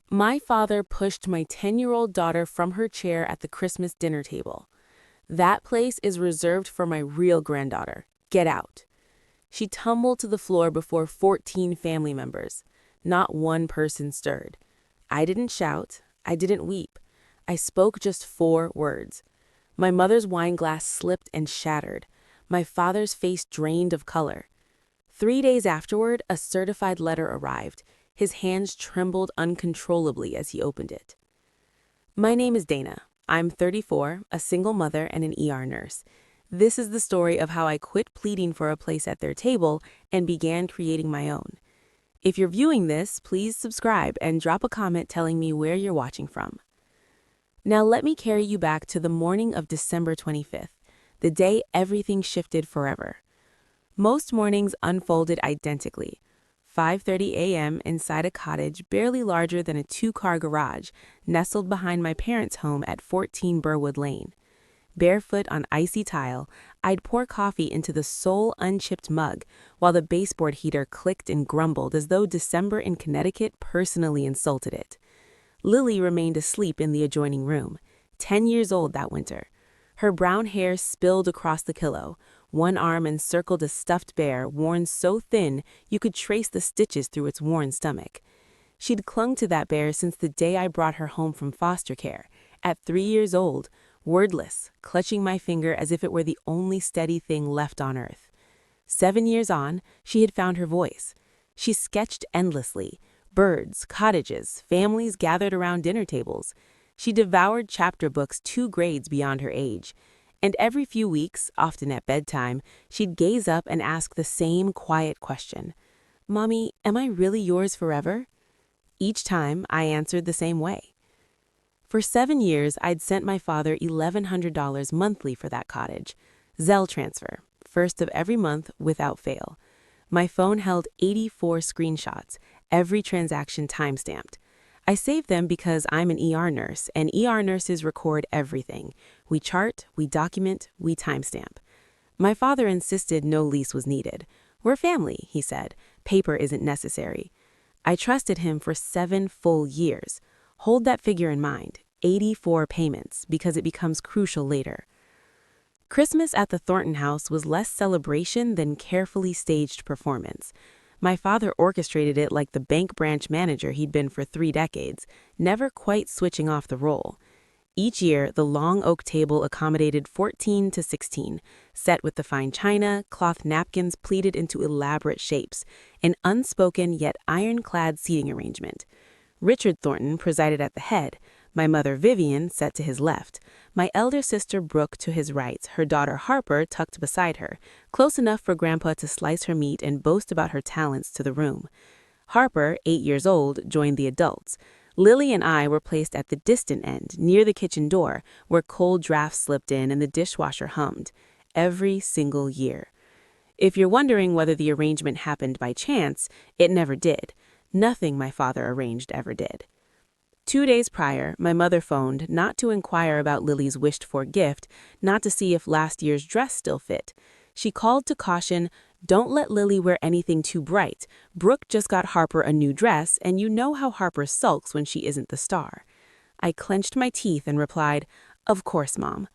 My father pushed my 10-year-old daughter from her chair at the Christmas dinner table. That place is reserved for my real granddaughter. Get out. She tumbled to the floor before 14 family members. Not one person stirred. I didn't shout. I didn't weep. I spoke just 4 words. My mother's wine glass slipped and shattered. My father's face drained of color. 3 days afterward, a certified letter arrived. His hands trembled uncontrollably as he opened it. My name is Dana. I'm 34, a single mother and an ER nurse. This is the story of how I quit pleading for a place at their table and began creating my own. If you're viewing this, please subscribe and drop a comment telling me where you're watching from. Now let me carry you back to the morning of December 25th, the day everything shifted forever. Most mornings unfolded identically. 5:30 a.m. inside a cottage barely larger than a 2-car garage, nestled behind my parents' home at 14 Burwood Lane. Barefoot on icy tile, I'd pour coffee into the sole unchipped mug while the baseboard heater clicked and grumbled as though December in Connecticut personally insulted it. Lily remained asleep in the adjoining room, 10 years old that winter. Her brown hair spilled across the pillow. One arm encircled a stuffed bear worn so thin you could trace the stitches through its worn stomach. She'd clung to that bear since the day I brought her home from foster care, at 3 years old, wordless, clutching my finger as if it were the only steady thing left on earth. 7 years on, she had found her voice. She sketched endlessly. Birds, cottages, families gathered around dinner tables. She devoured chapter books 2 grades beyond her age. And every few weeks, often at bedtime, she'd gaze up and ask the same quiet question. "Mommy, am I really yours forever?" Each time, I answered the same way. For 7 years, I'd sent my father $1,100 monthly for that cottage. Zelle transfer, first of every month without fail. My phone held 84 screenshots, every transaction timestamped. I saved them because I'm an ER nurse, and ER nurses record everything. We chart, we document, we timestamp. My father insisted no lease was needed. "We're family," he said. "Paper isn't necessary." I trusted him for 7 full years. Hold that figure in mind, 84 payments, because it becomes crucial later. Christmas at the Thornton house was less celebration than carefully staged performance. My father orchestrated it like the bank branch manager he'd been for 3 decades, never quite switching off the role. Each year, the long oak table accommodated 14 to 16, set with the fine china, cloth napkins pleated into elaborate shapes, an unspoken yet ironclad seating arrangement. Richard Thornton presided at the head, my mother Vivian sat to his left, my elder sister Brooke to his right, her daughter Harper tucked beside her, close enough for Grandpa to slice her meat and boast about her talents to the room. Harper, 8 years old, joined the adults. Lily and I were placed at the distant end, near the kitchen door, where cold drafts slipped in and the dishwasher hummed. Every single year. If you're wondering whether the arrangement happened by chance, it never did. Nothing my father arranged ever did. 2 days prior, my mother phoned, not to inquire about Lily's wished-for gift, not to see if last year's dress still fit. She called to caution, "Don't let Lily wear anything too bright. Brooke just got Harper a new dress, and you know how Harper sulks when she isn't the star." I clenched my teeth and replied, "Of course, Mom."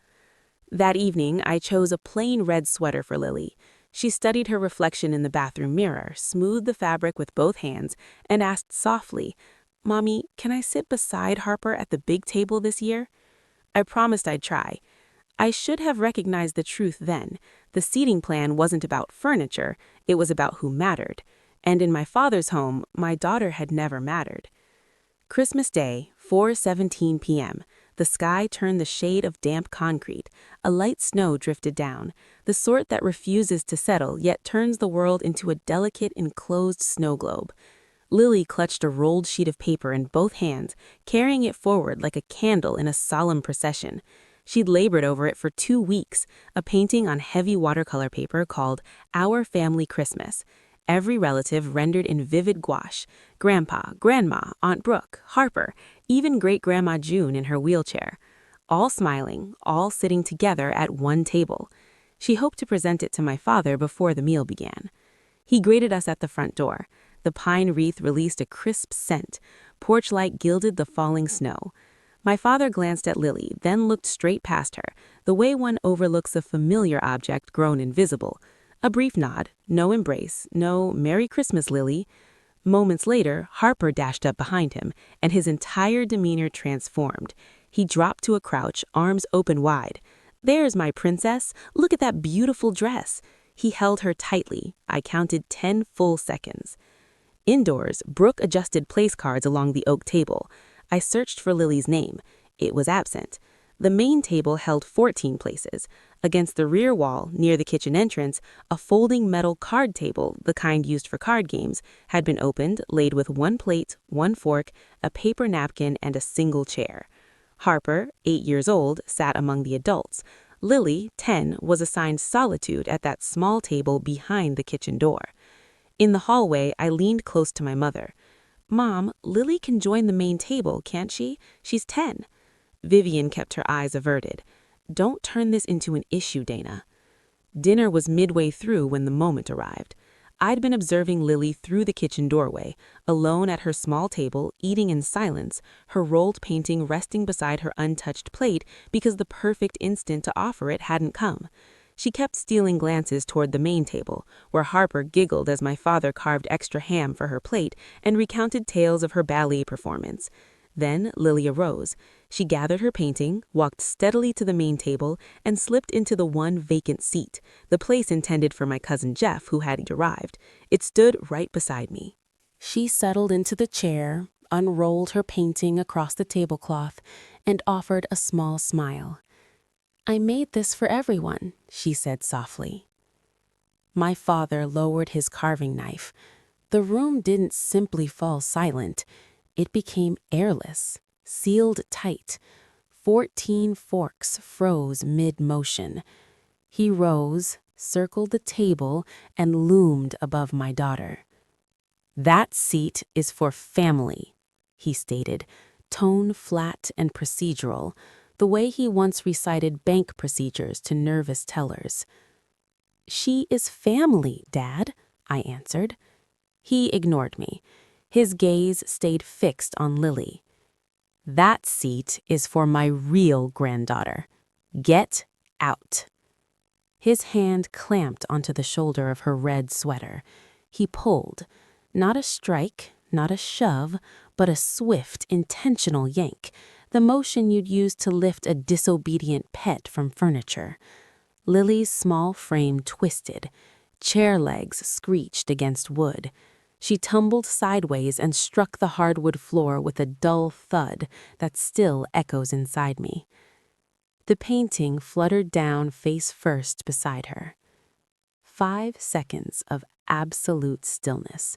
That evening, I chose a plain red sweater for Lily. She studied her reflection in the bathroom mirror, smoothed the fabric with both hands, and asked softly, "Mommy, can I sit beside Harper at the big table this year?" I promised I'd try. I should have recognized the truth then. The seating plan wasn't about furniture, it was about who mattered. And in my father's home, my daughter had never mattered. Christmas Day, 4:17 p.m. The sky turned the shade of damp concrete. A light snow drifted down, the sort that refuses to settle yet turns the world into a delicate enclosed snow globe. Lily clutched a rolled sheet of paper in both hands, carrying it forward like a candle in a solemn procession. She'd labored over it for 2 weeks, a painting on heavy watercolor paper called Our Family Christmas. Every relative rendered in vivid gouache: Grandpa, Grandma, Aunt Brooke, Harper, even Great-Grandma June in her wheelchair. All smiling, all sitting together at one table. She hoped to present it to my father before the meal began. He greeted us at the front door. The pine wreath released a crisp scent. Porch light gilded the falling snow. My father glanced at Lily, then looked straight past her, the way one overlooks a familiar object grown invisible. A brief nod, no embrace, no "Merry Christmas, Lily." Moments later, Harper dashed up behind him, and his entire demeanor transformed. He dropped to a crouch, arms open wide. "There's my princess. Look at that beautiful dress." He held her tightly. I counted 10 full seconds. Indoors, Brooke adjusted place cards along the oak table. I searched for Lily's name. It was absent. The main table held 14 places. Against the rear wall, near the kitchen entrance, a folding metal card table, the kind used for card games, had been opened, laid with 1 plate, 1 fork, a paper napkin, and a single chair. Harper, 8 years old, sat among the adults. Lily, 10, was assigned solitude at that small table behind the kitchen door. In the hallway, I leaned close to my mother. "Mom, Lily can join the main table, can't she? She's 10. Vivian kept her eyes averted. "Don't turn this into an issue, Dana." Dinner was midway through when the moment arrived. I'd been observing Lily through the kitchen doorway, alone at her small table, eating in silence, her rolled painting resting beside her untouched plate because the perfect instant to offer it hadn't come. She kept stealing glances toward the main table, where Harper giggled as my father carved extra ham for her plate and recounted tales of her ballet performance. Then Lily arose. She gathered her painting, walked steadily to the main table, and slipped into the one vacant seat, the place intended for my cousin Jeff, who had arrived. It stood right beside me. She settled into the chair, unrolled her painting across the tablecloth, and offered a small smile. "I made this for everyone," she said softly. My father lowered his carving knife. The room didn't simply fall silent. It became airless, sealed tight. 14 forks froze mid-motion. He rose, circled the table, and loomed above my daughter. "That seat is for family," he stated, tone flat and procedural, the way he once recited bank procedures to nervous tellers. "She is family, Dad," I answered. He ignored me. His gaze stayed fixed on Lily. "That seat is for my real granddaughter. Get out." His hand clamped onto the shoulder of her red sweater. He pulled. Not a strike, not a shove, but a swift, intentional yank, the motion you'd use to lift a disobedient pet from furniture. Lily's small frame twisted. Chair legs screeched against wood. She tumbled sideways and struck the hardwood floor with a dull thud that still echoes inside me. The painting fluttered down face first beside her. 5 seconds of absolute stillness.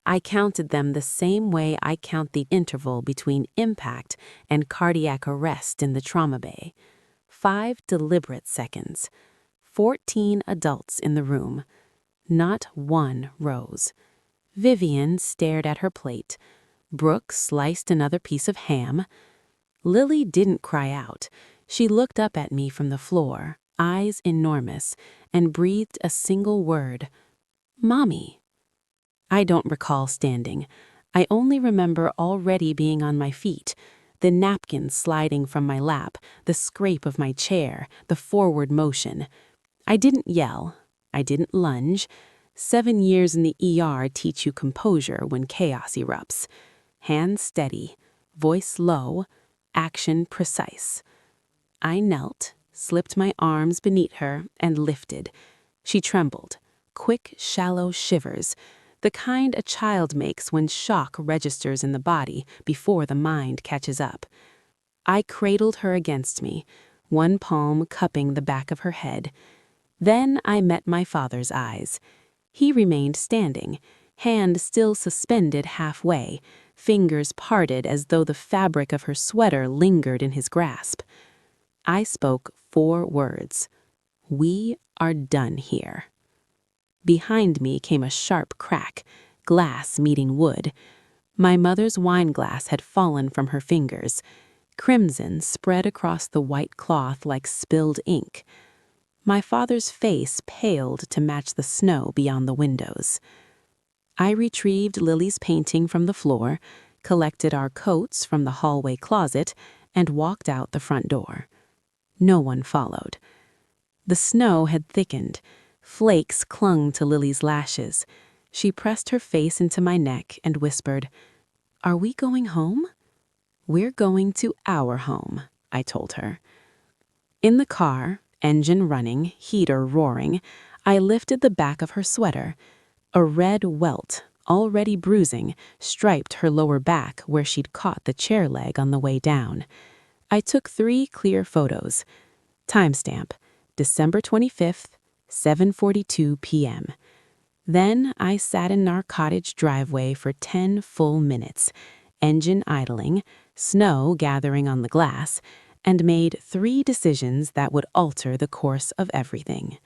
I counted them the same way I count the interval between impact and cardiac arrest in the trauma bay. 5 deliberate seconds. 14 adults in the room. Not one rose. Vivian stared at her plate. Brooke sliced another piece of ham. Lily didn't cry out. She looked up at me from the floor, eyes enormous, and breathed a single word. "Mommy." I don't recall standing. I only remember already being on my feet, the napkin sliding from my lap, the scrape of my chair, the forward motion. I didn't yell. I didn't lunge. 7 years in the ER teach you composure when chaos erupts. Hands steady, voice low, action precise. I knelt, slipped my arms beneath her, and lifted. She trembled. Quick, shallow shivers, the kind a child makes when shock registers in the body before the mind catches up. I cradled her against me, one palm cupping the back of her head. Then I met my father's eyes. He remained standing, hand still suspended halfway, fingers parted as though the fabric of her sweater lingered in his grasp. I spoke 4 words. "We are done here." Behind me came a sharp crack, glass meeting wood. My mother's wine glass had fallen from her fingers. Crimson spread across the white cloth like spilled ink. My father's face paled to match the snow beyond the windows. I retrieved Lily's painting from the floor, collected our coats from the hallway closet, and walked out the front door. No one followed. The snow had thickened. Flakes clung to Lily's lashes. She pressed her face into my neck and whispered, "Are we going home?" "We're going to our home," I told her. In the car, engine running, heater roaring, I lifted the back of her sweater. A red welt, already bruising, striped her lower back where she'd caught the chair leg on the way down. I took 3 clear photos. Timestamp, December 25th, 7:42 p.m. Then I sat in our cottage driveway for 10 full minutes, engine idling, snow gathering on the glass, and made 3 decisions that would alter the course of everything.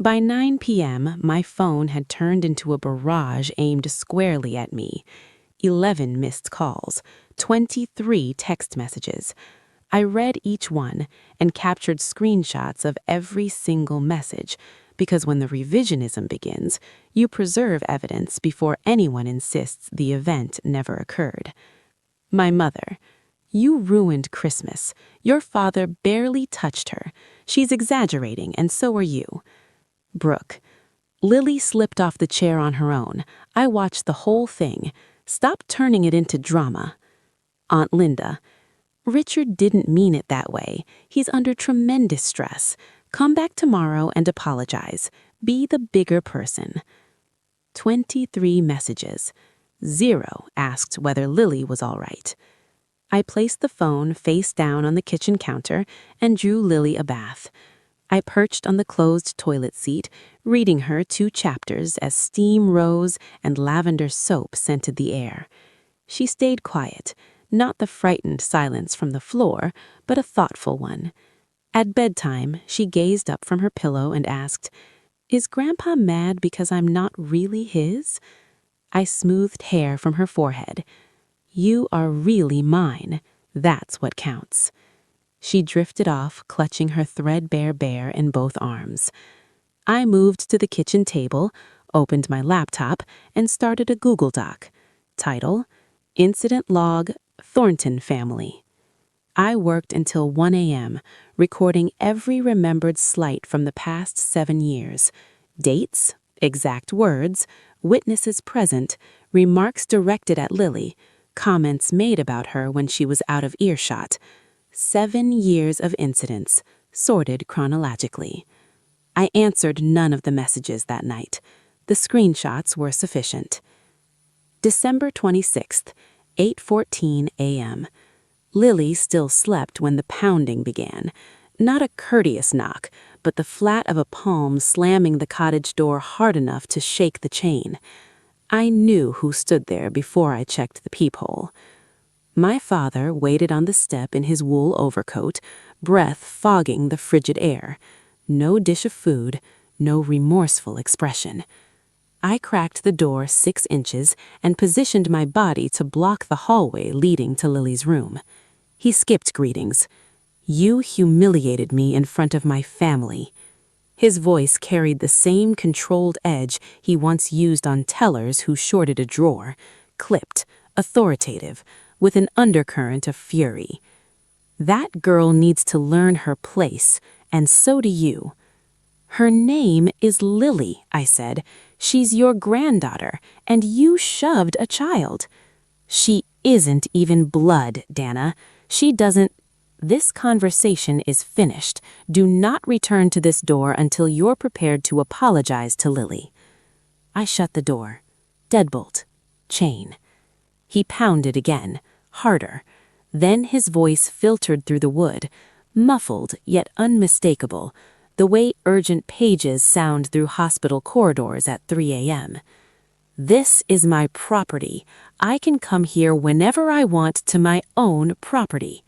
By 9 p.m., my phone had turned into a barrage aimed squarely at me. 11 missed calls, 23 text messages. I read each one and captured screenshots of every single message, because when the revisionism begins, you preserve evidence before anyone insists the event never occurred. My mother: "You ruined Christmas. Your father barely touched her. She's exaggerating, and so are you." Brooke: "Lily slipped off the chair on her own. I watched the whole thing. Stop turning it into drama." Aunt Linda: "Richard didn't mean it that way. He's under tremendous stress. Come back tomorrow and apologize. Be the bigger person." 23 messages. 0 asked whether Lily was all right. I placed the phone face down on the kitchen counter and drew Lily a bath. I perched on the closed toilet seat, reading her 2 chapters as steam rose and lavender soap scented the air. She stayed quiet, not the frightened silence from the floor, but a thoughtful one. At bedtime, she gazed up from her pillow and asked, "Is Grandpa mad because I'm not really his?" I smoothed hair from her forehead. "You are really mine. That's what counts." She drifted off, clutching her threadbare bear in both arms. I moved to the kitchen table, opened my laptop, and started a Google Doc. Title: Incident Log, Thornton Family. I worked until 1 a.m., recording every remembered slight from the past 7 years. Dates, exact words, witnesses present, remarks directed at Lily, comments made about her when she was out of earshot. 7 years of incidents, sorted chronologically. I answered none of the messages that night. The screenshots were sufficient. December 26th, 8:14 a.m. Lily still slept when the pounding began. Not a courteous knock, but the flat of a palm slamming the cottage door hard enough to shake the chain. I knew who stood there before I checked the peephole. My father waited on the step in his wool overcoat, breath fogging the frigid air. No dish of food, no remorseful expression. I cracked the door 6 inches and positioned my body to block the hallway leading to Lily's room. He skipped greetings. "You humiliated me in front of my family." His voice carried the same controlled edge he once used on tellers who shorted a drawer, clipped, authoritative, with an undercurrent of fury. "That girl needs to learn her place, and so do you." "Her name is Lily," I said. "She's your granddaughter, and you shoved a child." "She isn't even blood, Dana. She doesn't—" "This conversation is finished. Do not return to this door until you're prepared to apologize to Lily." I shut the door. Deadbolt. Chain. He pounded again, harder. Then his voice filtered through the wood, muffled yet unmistakable, the way urgent pages sound through hospital corridors at 3 a.m. "This is my property. I can come here whenever I want to my own property."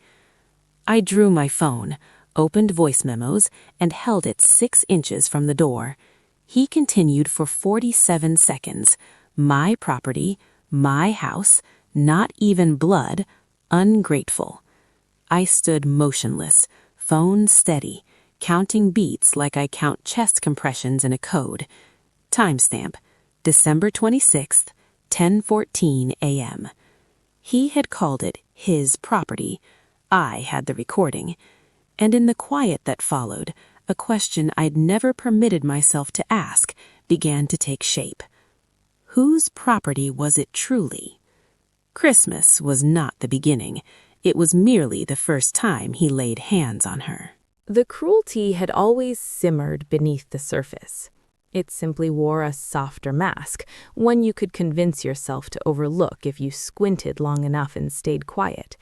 I drew my phone, opened voice memos, and held it 6 inches from the door. He continued for 47 seconds. My property, my house, not even blood, ungrateful. I stood motionless, phone steady, counting beats like I count chest compressions in a code. Timestamp, December 26th, 10:14 a.m. He had called it his property. I had the recording. And in the quiet that followed, a question I'd never permitted myself to ask began to take shape. Whose property was it truly? Christmas was not the beginning. It was merely the first time he laid hands on her. The cruelty had always simmered beneath the surface. It simply wore a softer mask, one you could convince yourself to overlook if you squinted long enough and stayed quiet.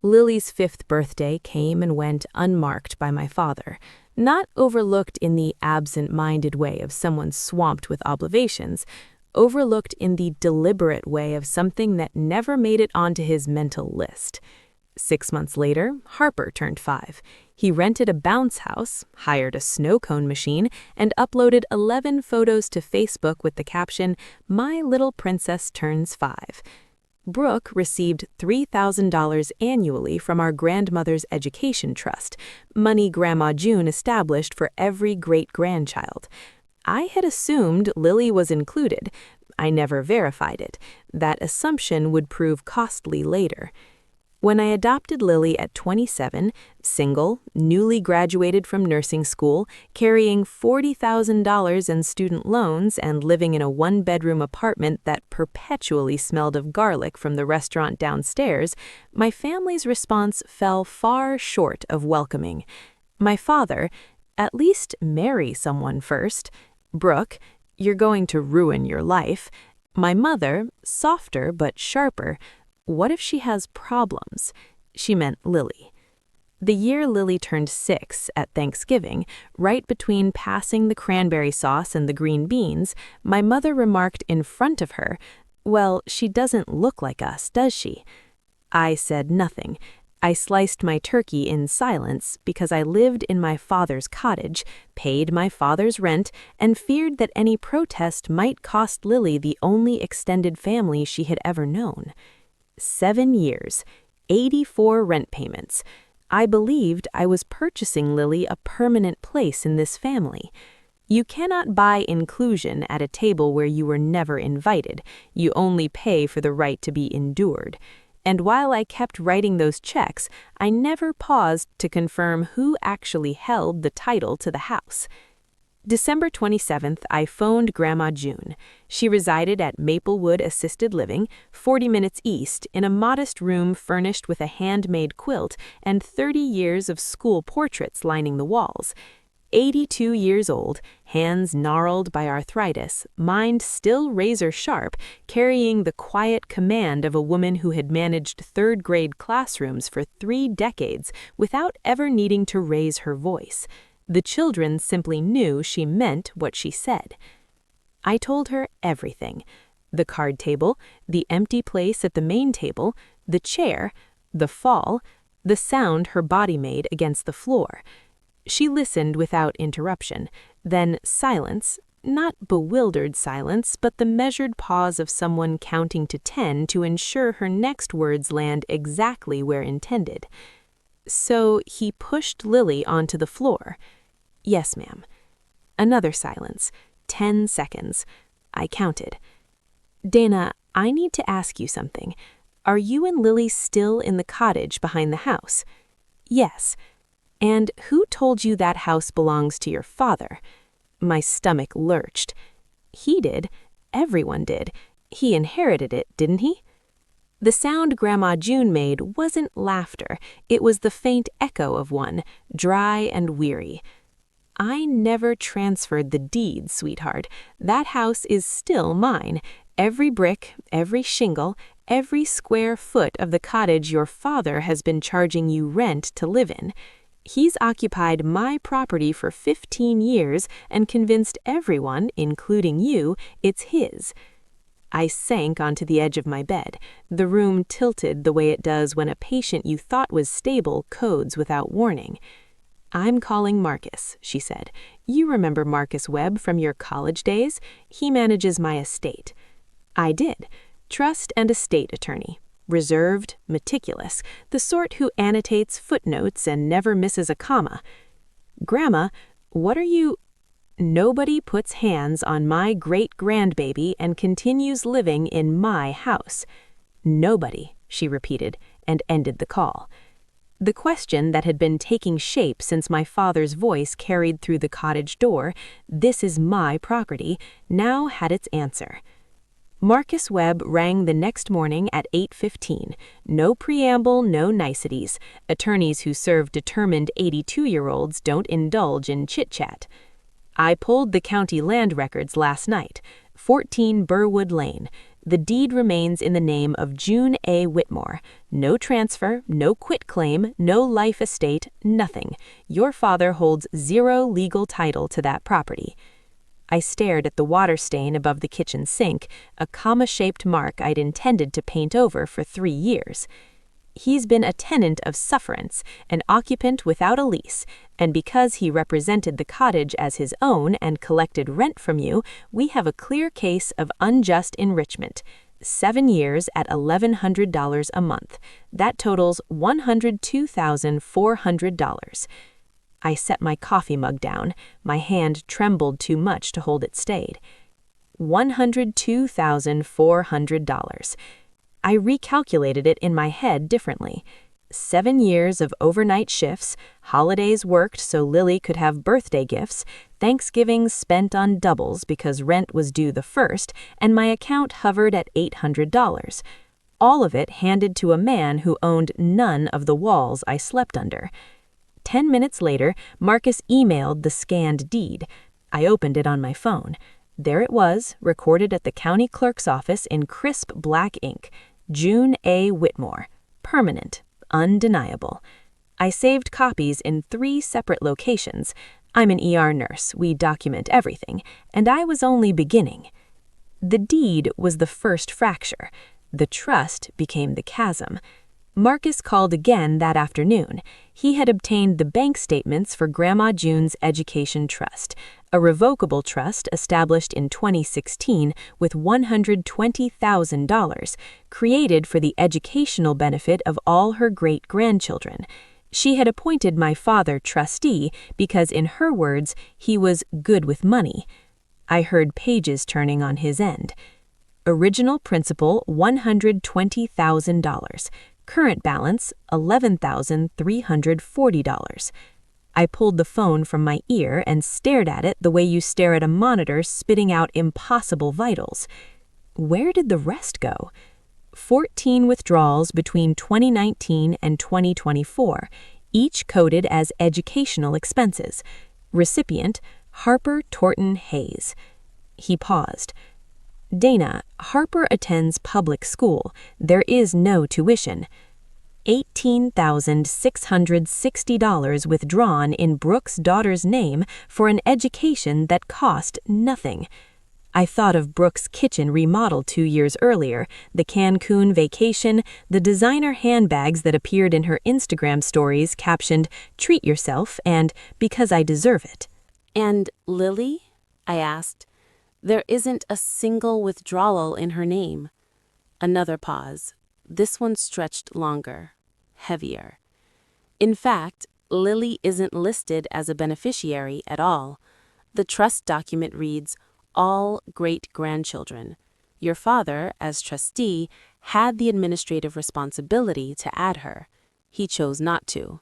Lily's 5th birthday came and went unmarked by my father, not overlooked in the absent-minded way of someone swamped with obligations, overlooked in the deliberate way of something that never made it onto his mental list. 6 months later, Harper turned 5. He rented a bounce house, hired a snow cone machine, and uploaded 11 photos to Facebook with the caption, "My little princess turns 5." Brooke received $3,000 annually from our grandmother's education trust, money Grandma June established for every great-grandchild. I had assumed Lily was included. I never verified it. That assumption would prove costly later. When I adopted Lily at 27, single, newly graduated from nursing school, carrying $40,000 in student loans and living in a one-bedroom apartment that perpetually smelled of garlic from the restaurant downstairs, my family's response fell far short of welcoming. My father, "At least marry someone first." Brooke, "You're going to ruin your life." My mother, softer but sharper, "What if she has problems?" She meant Lily. The year Lily turned 6 at Thanksgiving, right between passing the cranberry sauce and the green beans, my mother remarked in front of her, "Well, she doesn't look like us, does she?" I said nothing. I sliced my turkey in silence because I lived in my father's cottage, paid my father's rent, and feared that any protest might cost Lily the only extended family she had ever known. 7 years, 84 rent payments. I believed I was purchasing Lily a permanent place in this family. You cannot buy inclusion at a table where you were never invited. You only pay for the right to be endured. And while I kept writing those checks, I never paused to confirm who actually held the title to the house. December 27th, I phoned Grandma June. She resided at Maplewood Assisted Living, 40 minutes east, in a modest room furnished with a handmade quilt and 30 years of school portraits lining the walls. 82 years old, hands gnarled by arthritis, mind still razor-sharp, carrying the quiet command of a woman who had managed third-grade classrooms for 3 decades without ever needing to raise her voice. The children simply knew she meant what she said. I told her everything. The card table, the empty place at the main table, the chair, the fall, the sound her body made against the floor. She listened without interruption, then silence, not bewildered silence, but the measured pause of someone counting to 10 to ensure her next words land exactly where intended. "So he pushed Lily onto the floor." "Yes, ma'am." Another silence. 10 seconds. I counted. "Dana, I need to ask you something. Are you and Lily still in the cottage behind the house?" "Yes." "And who told you that house belongs to your father?" My stomach lurched. "He did. Everyone did. He inherited it, didn't he?" The sound Grandma June made wasn't laughter. It was the faint echo of one, dry and weary. "I never transferred the deed, sweetheart. That house is still mine. Every brick, every shingle, every square foot of the cottage your father has been charging you rent to live in. He's occupied my property for 15 years and convinced everyone, including you, it's his." I sank onto the edge of my bed. The room tilted the way it does when a patient you thought was stable codes without warning. "I'm calling Marcus," she said. "You remember Marcus Webb from your college days? He manages my estate." I did. Trust and estate attorney. Reserved, meticulous, the sort who annotates footnotes and never misses a comma. "Grandma, what are you—" Nobody puts hands on my great-grandbaby and continues living in my house. Nobody, she repeated, and ended the call. The question that had been taking shape since my father's voice carried through the cottage door, "This is my property," now had its answer. Marcus Webb rang the next morning at 8:15. No preamble, no niceties. Attorneys who serve determined 82-year-olds don't indulge in chit-chat. "I pulled the county land records last night. 14 Burwood Lane. The deed remains in the name of June A. Whitmore. No transfer, no quitclaim, no life estate, nothing. Your father holds zero legal title to that property." I stared at the water stain above the kitchen sink, a comma-shaped mark I'd intended to paint over for 3 years. "He's been a tenant of sufferance, an occupant without a lease, and because he represented the cottage as his own and collected rent from you, we have a clear case of unjust enrichment. 7 years at $1,100 a month. That totals $102,400. I set my coffee mug down. My hand trembled too much to hold it steady. $102,400. I recalculated it in my head differently. 7 years of overnight shifts, holidays worked so Lily could have birthday gifts, Thanksgivings spent on doubles because rent was due the 1st, and my account hovered at $800. All of it handed to a man who owned none of the walls I slept under. 10 minutes later, Marcus emailed the scanned deed. I opened it on my phone. There it was, recorded at the county clerk's office in crisp black ink. June A. Whitmore. Permanent. Undeniable. I saved copies in 3 separate locations. I'm an ER nurse, we document everything, and I was only beginning. The deed was the first fracture. The trust became the chasm. Marcus called again that afternoon. He had obtained the bank statements for Grandma June's Education Trust, a revocable trust established in 2016 with $120,000, created for the educational benefit of all her great-grandchildren. She had appointed my father trustee because, in her words, he was good with money. I heard pages turning on his end. Original principal $120,000. Current balance, $11,340. I pulled the phone from my ear and stared at it the way you stare at a monitor spitting out impossible vitals. Where did the rest go? 14 withdrawals between 2019 and 2024, each coded as educational expenses. Recipient, Harper Torton Hayes. He paused. "Dana, Harper attends public school. There is no tuition. $18,660 withdrawn in Brooke's daughter's name for an education that cost nothing." I thought of Brooke's kitchen remodel 2 years earlier, the Cancun vacation, the designer handbags that appeared in her Instagram stories captioned, "Treat yourself," and "Because I deserve it." "And Lily?" I asked. "There isn't a single withdrawal in her name." Another pause. This one stretched longer, heavier. "In fact, Lily isn't listed as a beneficiary at all. The trust document reads, 'All great-grandchildren.' Your father, as trustee, had the administrative responsibility to add her. He chose not to."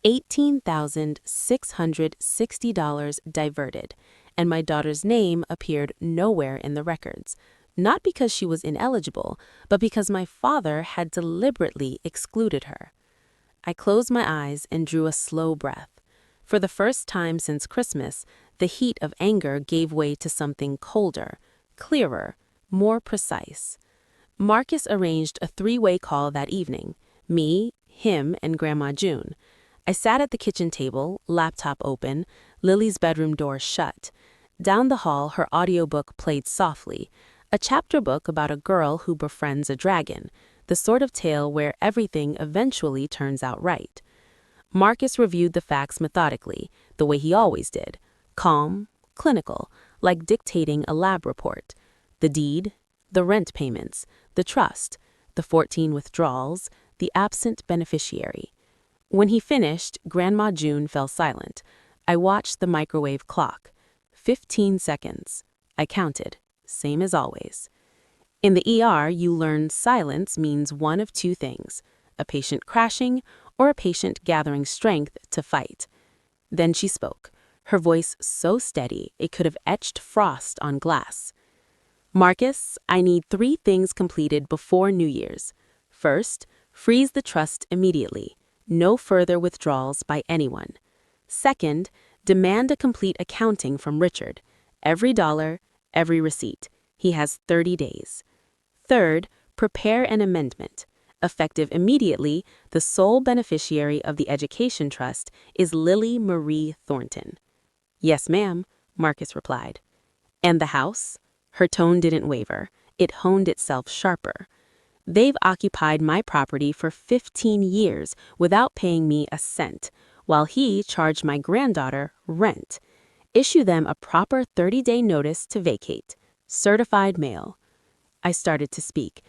$18,660 diverted, and my daughter's name appeared nowhere in the records, not because she was ineligible, but because my father had deliberately excluded her. I closed my eyes and drew a slow breath. For the first time since Christmas, the heat of anger gave way to something colder, clearer, more precise. Marcus arranged a 3-way call that evening, me, him, and Grandma June. I sat at the kitchen table, laptop open, Lily's bedroom door shut. Down the hall, her audiobook played softly, a chapter book about a girl who befriends a dragon, the sort of tale where everything eventually turns out right. Marcus reviewed the facts methodically, the way he always did, calm, clinical, like dictating a lab report. The deed, the rent payments, the trust, the 14 withdrawals, the absent beneficiary. When he finished, Grandma June fell silent. I watched the microwave clock. 15 seconds. I counted, same as always. In the ER, you learn silence means one of two things: a patient crashing or a patient gathering strength to fight. Then she spoke, her voice so steady it could have etched frost on glass. Marcus, I need 3 things completed before New Year's. First, freeze the trust immediately. No further withdrawals by anyone. Second, demand a complete accounting from Richard. Every dollar, every receipt. He has 30 days. Third, prepare an amendment. Effective immediately, the sole beneficiary of the education trust is Lily Marie Thornton. Yes, ma'am, Marcus replied. And the house? Her tone didn't waver. It honed itself sharper. They've occupied my property for 15 years without paying me a cent, while he charged my granddaughter rent. Issue them a proper 30-day notice to vacate. Certified mail. I started to speak.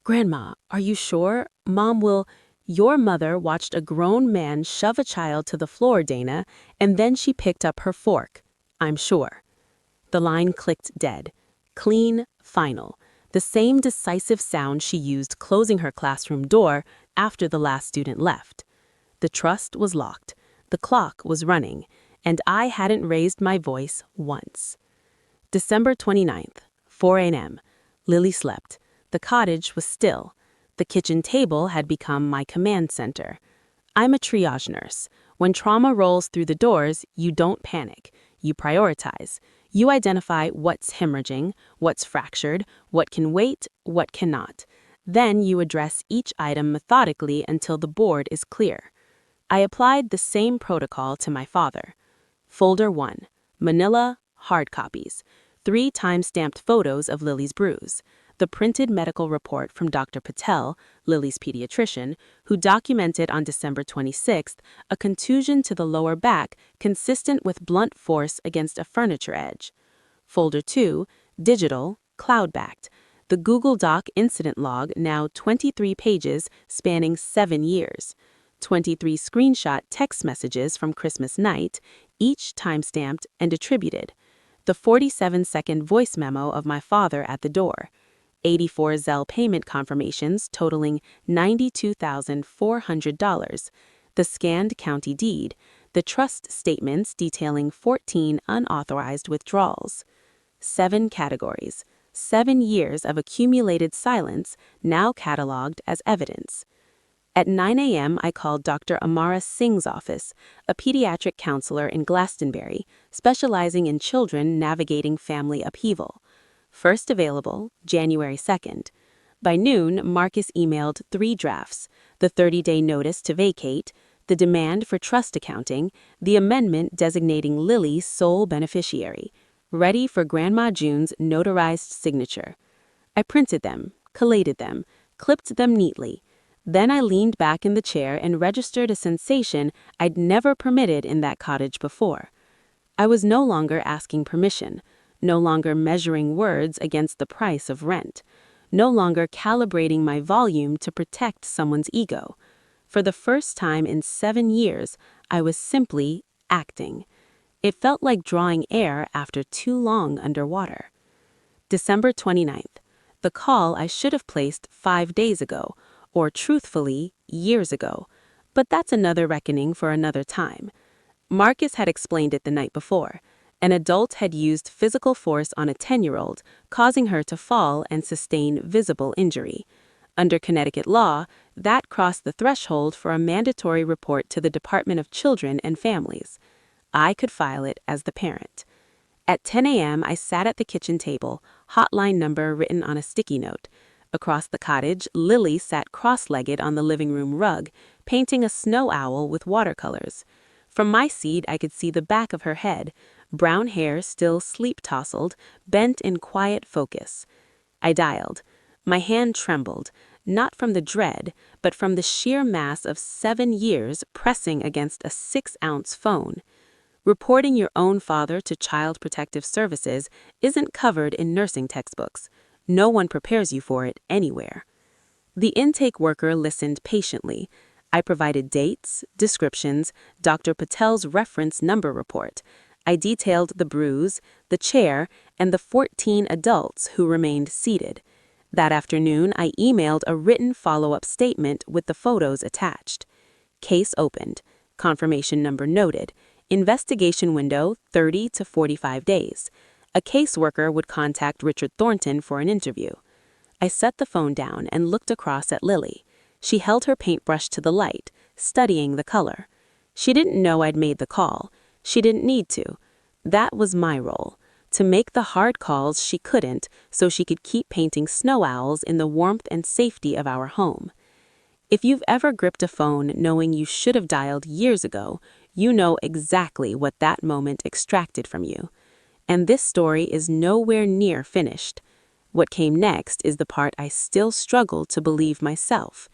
Grandma, are you sure? Mom will... Your mother watched a grown man shove a child to the floor, Dana, and then she picked up her fork. I'm sure. The line clicked dead. Clean, final. The same decisive sound she used closing her classroom door after the last student left. The trust was locked. The clock was running, and I hadn't raised my voice once. December 29th, 4 a.m. Lily slept. The cottage was still. The kitchen table had become my command center. I'm a triage nurse. When trauma rolls through the doors, you don't panic. You prioritize. You identify what's hemorrhaging, what's fractured, what can wait, what cannot. Then you address each item methodically until the board is clear. I applied the same protocol to my father. Folder 1. Manila, hard copies. 3 time-stamped photos of Lily's bruise. The printed medical report from Dr. Patel, Lily's pediatrician, who documented on December 26th a contusion to the lower back consistent with blunt force against a furniture edge. Folder 2, digital, cloud-backed. The Google Doc incident log, now 23 pages spanning 7 years. 23 screenshot text messages from Christmas night, each time-stamped and attributed. The 47-second voice memo of my father at the door. 84 Zelle payment confirmations totaling $92,400, the scanned county deed, the trust statements detailing 14 unauthorized withdrawals. 7 categories, 7 years of accumulated silence now cataloged as evidence. At 9 a.m., I called Dr. Amara Singh's office, a pediatric counselor in Glastonbury, specializing in children navigating family upheaval. First available, January 2nd. By noon, Marcus emailed 3 drafts: the 30-day notice to vacate, the demand for trust accounting, the amendment designating Lily sole beneficiary, ready for Grandma June's notarized signature. I printed them, collated them, clipped them neatly. Then I leaned back in the chair and registered a sensation I'd never permitted in that cottage before. I was no longer asking permission. No longer measuring words against the price of rent, no longer calibrating my volume to protect someone's ego. For the first time in 7 years, I was simply acting. It felt like drawing air after too long underwater. December 29th, the call I should have placed 5 days ago, or truthfully, years ago. But that's another reckoning for another time. Marcus had explained it the night before. An adult had used physical force on a 10-year-old, causing her to fall and sustain visible injury. Under Connecticut law, that crossed the threshold for a mandatory report to the Department of Children and Families. I could file it as the parent. At 10 a.m., I sat at the kitchen table, hotline number written on a sticky note. Across the cottage, Lily sat cross-legged on the living room rug, painting a snow owl with watercolors. From my seat, I could see the back of her head, brown hair still sleep-tousled, bent in quiet focus. I dialed. My hand trembled, not from the dread, but from the sheer mass of 7 years pressing against a 6-ounce phone. Reporting your own father to Child Protective Services isn't covered in nursing textbooks. No one prepares you for it anywhere. The intake worker listened patiently. I provided dates, descriptions, Dr. Patel's reference number report. I detailed the bruise, the chair, and the 14 adults who remained seated. That afternoon, I emailed a written follow-up statement with the photos attached. Case opened. Confirmation number noted. Investigation window 30 to 45 days. A caseworker would contact Richard Thornton for an interview. I set the phone down and looked across at Lily. She held her paintbrush to the light, studying the color. She didn't know I'd made the call. She didn't need to. That was my role. To make the hard calls she couldn't, so she could keep painting snow owls in the warmth and safety of our home. If you've ever gripped a phone knowing you should have dialed years ago, you know exactly what that moment extracted from you. And this story is nowhere near finished. What came next is the part I still struggle to believe myself.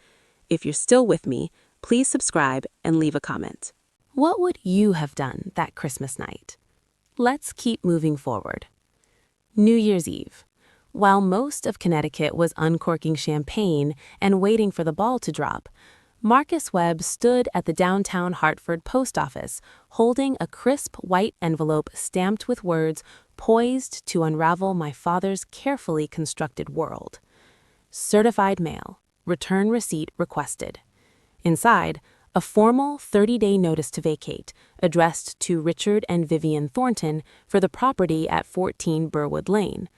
If you're still with me, please subscribe and leave a comment. What would you have done that Christmas night? Let's keep moving forward. New Year's Eve. While most of Connecticut was uncorking champagne and waiting for the ball to drop, Marcus Webb stood at the downtown Hartford post office, holding a crisp white envelope stamped with words poised to unravel my father's carefully constructed world. Certified mail. Return receipt requested. Inside, a formal 30-day notice to vacate, addressed to Richard and Vivian Thornton for the property at 14 Burwood Lane.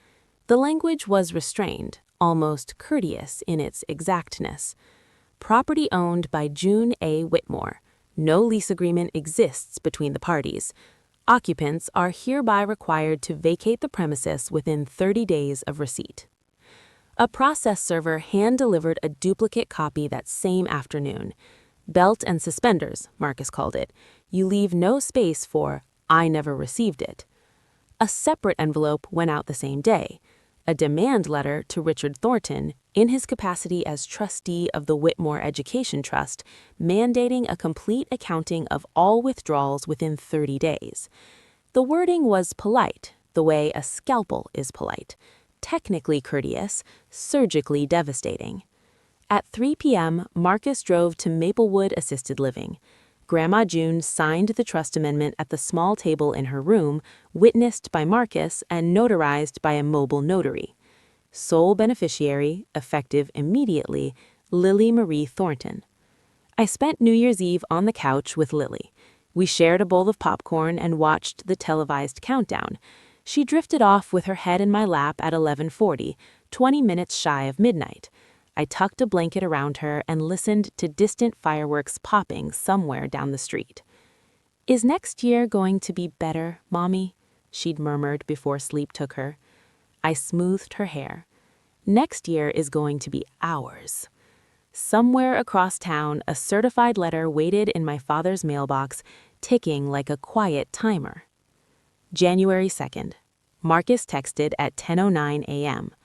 The language was restrained, almost courteous in its exactness. Property owned by June A. Whitmore. No lease agreement exists between the parties. Occupants are hereby required to vacate the premises within 30 days of receipt. A process server hand-delivered a duplicate copy that same afternoon. Belt and suspenders, Marcus called it. You leave no space for, "I never received it." A separate envelope went out the same day. A demand letter to Richard Thornton, in his capacity as trustee of the Whitmore Education Trust, mandating a complete accounting of all withdrawals within 30 days. The wording was polite, the way a scalpel is polite. Technically courteous, surgically devastating. At 3 p.m., Marcus drove to Maplewood Assisted Living. Grandma June signed the trust amendment at the small table in her room, witnessed by Marcus and notarized by a mobile notary. Sole beneficiary, effective immediately, Lily Marie Thornton. I spent New Year's Eve on the couch with Lily. We shared a bowl of popcorn and watched the televised countdown. She drifted off with her head in my lap at 11:40, 20 minutes shy of midnight. I tucked a blanket around her and listened to distant fireworks popping somewhere down the street. "Is next year going to be better, Mommy?" she'd murmured before sleep took her. I smoothed her hair. "Next year is going to be ours." Somewhere across town, a certified letter waited in my father's mailbox, ticking like a quiet timer. January 2nd. Marcus texted at 10:09 a.m.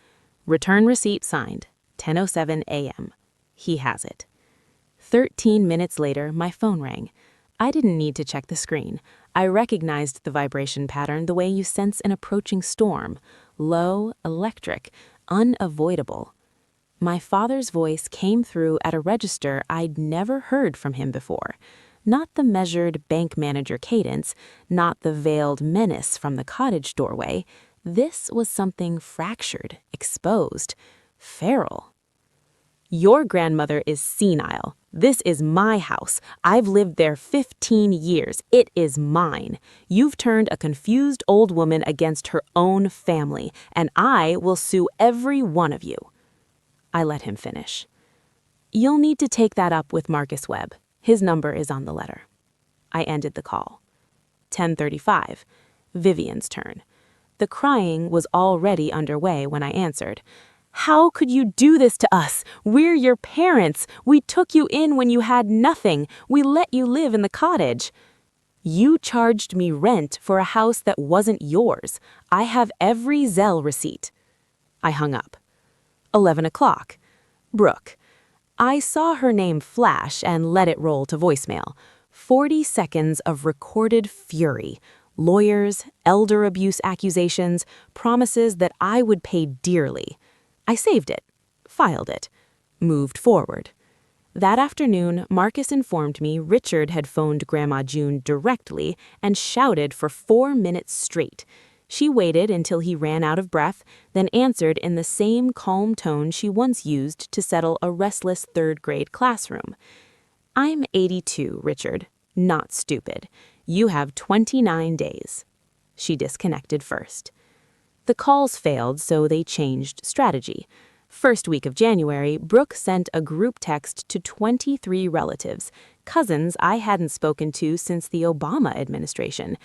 Return receipt signed. 10:07 a.m. He has it. 13 minutes later, my phone rang. I didn't need to check the screen. I recognized the vibration pattern the way you sense an approaching storm. Low, electric, unavoidable. My father's voice came through at a register I'd never heard from him before. Not the measured bank manager cadence, not the veiled menace from the cottage doorway. This was something fractured, exposed. Feral. "Your grandmother is senile. This is my house. I've lived there 15 years. It is mine. You've turned a confused old woman against her own family, and I will sue every one of you." I let him finish. "You'll need to take that up with Marcus Webb. His number is on the letter." I ended the call. 10:35. Vivian's turn. The crying was already underway when I answered. "How could you do this to us? We're your parents. We took you in when you had nothing. We let you live in the cottage." "You charged me rent for a house that wasn't yours. I have every Zelle receipt." I hung up. 11 o'clock. Brooke. I saw her name flash and let it roll to voicemail. 40 seconds of recorded fury. Lawyers, elder abuse accusations, promises that I would pay dearly. I saved it, filed it, moved forward. That afternoon, Marcus informed me Richard had phoned Grandma June directly and shouted for 4 minutes straight. She waited until he ran out of breath, then answered in the same calm tone she once used to settle a restless third-grade classroom. "I'm 82, Richard. Not stupid. You have 29 days." She disconnected first. The calls failed, so they changed strategy. First week of January, Brooke sent a group text to 23 relatives, cousins I hadn't spoken to since the Obama administration.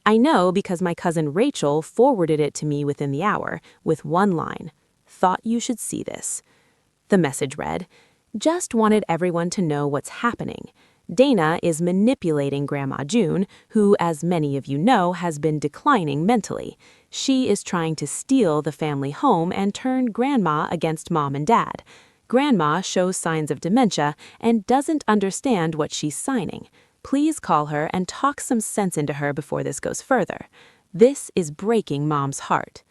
I know because my cousin Rachel forwarded it to me within the hour, with one line, "Thought you should see this." The message read, "Just wanted everyone to know what's happening. Dana is manipulating Grandma June, who, as many of you know, has been declining mentally. She is trying to steal the family home and turn Grandma against Mom and Dad. Grandma shows signs of dementia and doesn't understand what she's signing. Please call her and talk some sense into her before this goes further. This is breaking Mom's heart."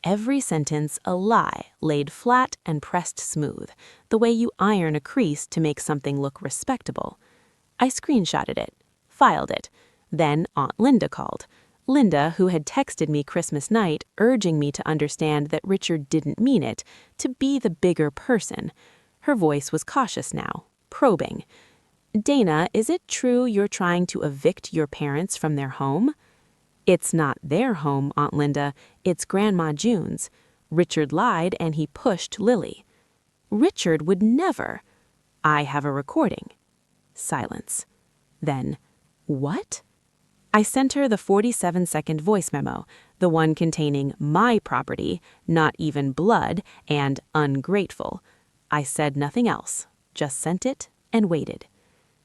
Every sentence a lie, laid flat and pressed smooth, the way you iron a crease to make something look respectable. I screenshotted it, filed it. Then Aunt Linda called. Linda, who had texted me Christmas night, urging me to understand that Richard didn't mean it, to be the bigger person. Her voice was cautious now, probing. "Dana, is it true you're trying to evict your parents from their home?" "It's not their home, Aunt Linda. It's Grandma June's. Richard lied and he pushed Lily." "Richard would never." "I have a recording." Silence. Then, "What?" I sent her the 47-second voice memo, the one containing my property, not even blood, and ungrateful. I said nothing else, just sent it and waited.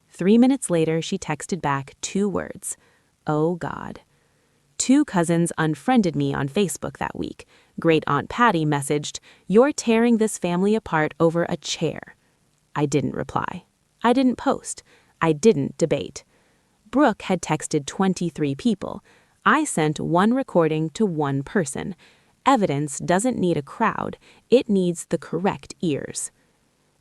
3 minutes later, she texted back 2 words. "Oh God." 2 cousins unfriended me on Facebook that week. Great Aunt Patty messaged, "You're tearing this family apart over a chair." I didn't reply. I didn't post. I didn't debate. Brooke had texted 23 people. I sent 1 recording to 1 person. Evidence doesn't need a crowd. It needs the correct ears.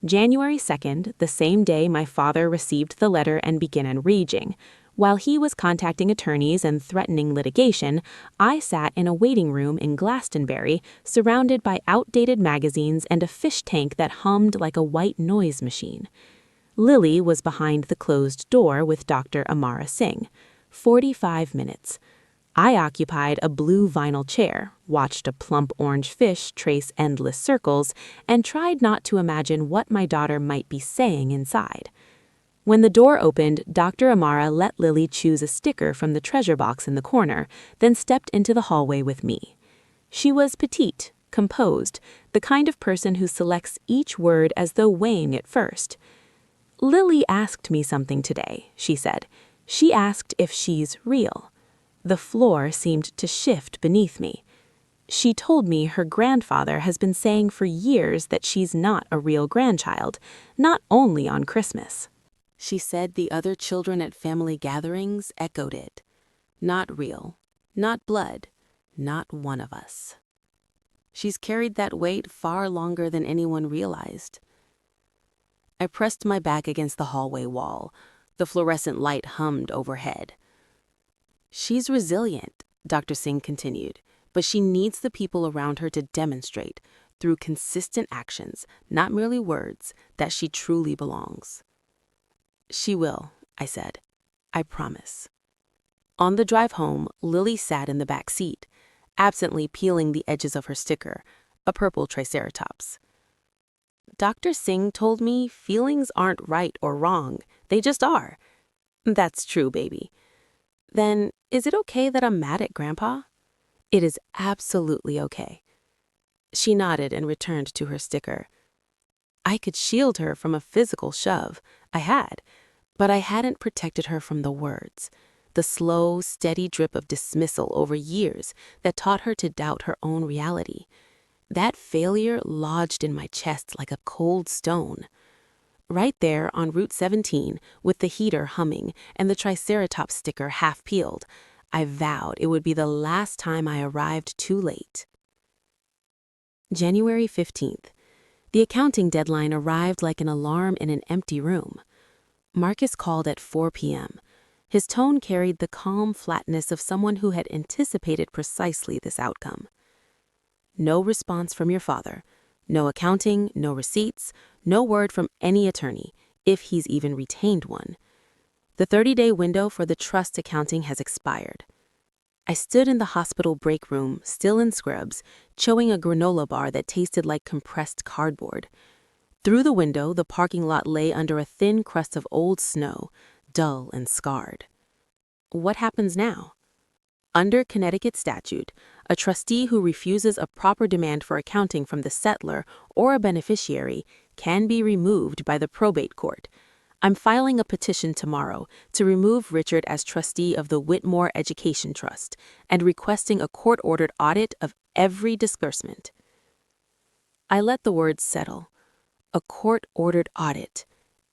January 2nd, the same day my father received the letter and began enraging. While he was contacting attorneys and threatening litigation, I sat in a waiting room in Glastonbury, surrounded by outdated magazines and a fish tank that hummed like a white noise machine. Lily was behind the closed door with Dr. Amara Singh. 45 minutes. I occupied a blue vinyl chair, watched a plump orange fish trace endless circles, and tried not to imagine what my daughter might be saying inside. When the door opened, Dr. Amara let Lily choose a sticker from the treasure box in the corner, then stepped into the hallway with me. She was petite, composed, the kind of person who selects each word as though weighing it first. "Lily asked me something today," she said. "She asked if she's real." The floor seemed to shift beneath me. "She told me her grandfather has been saying for years that she's not a real grandchild, not only on Christmas." She said the other children at family gatherings echoed it. Not real, not blood, not one of us. She's carried that weight far longer than anyone realized. I pressed my back against the hallway wall. The fluorescent light hummed overhead. "She's resilient," Dr. Singh continued, "but she needs the people around her to demonstrate, through consistent actions, not merely words, that she truly belongs." "She will," I said. "I promise." On the drive home, Lily sat in the back seat, absently peeling the edges of her sticker, a purple triceratops. "Dr. Singh told me feelings aren't right or wrong, they just are." "That's true, baby." "Then is it okay that I'm mad at Grandpa?" "It is absolutely okay." She nodded and returned to her sticker. I could shield her from a physical shove. I had. But I hadn't protected her from the words, the slow, steady drip of dismissal over years that taught her to doubt her own reality. That failure lodged in my chest like a cold stone. Right there on Route 17, with the heater humming and the Triceratops sticker half peeled, I vowed it would be the last time I arrived too late. January 15th. The accounting deadline arrived like an alarm in an empty room. Marcus called at 4 p.m. His tone carried the calm flatness of someone who had anticipated precisely this outcome. No response from your father. No accounting, no receipts, no word from any attorney, if he's even retained one. The 30-day window for the trust accounting has expired. I stood in the hospital break room, still in scrubs, chewing a granola bar that tasted like compressed cardboard. Through the window, the parking lot lay under a thin crust of old snow, dull and scarred. What happens now? Under Connecticut statute, a trustee who refuses a proper demand for accounting from the settlor or a beneficiary can be removed by the probate court. I'm filing a petition tomorrow to remove Richard as trustee of the Whitmore Education Trust and requesting a court-ordered audit of every disbursement. I let the words settle. A court-ordered audit.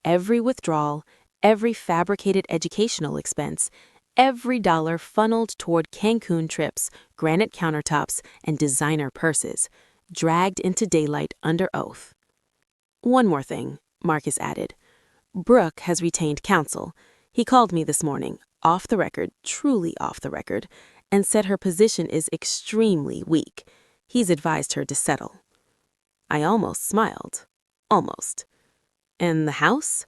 Every withdrawal, every fabricated educational expense, every dollar funneled toward Cancun trips, granite countertops, and designer purses, dragged into daylight under oath. One more thing, Marcus added. Brooke has retained counsel. He called me this morning, off the record, truly off the record, and said her position is extremely weak. He's advised her to settle. I almost smiled. Almost. And the house?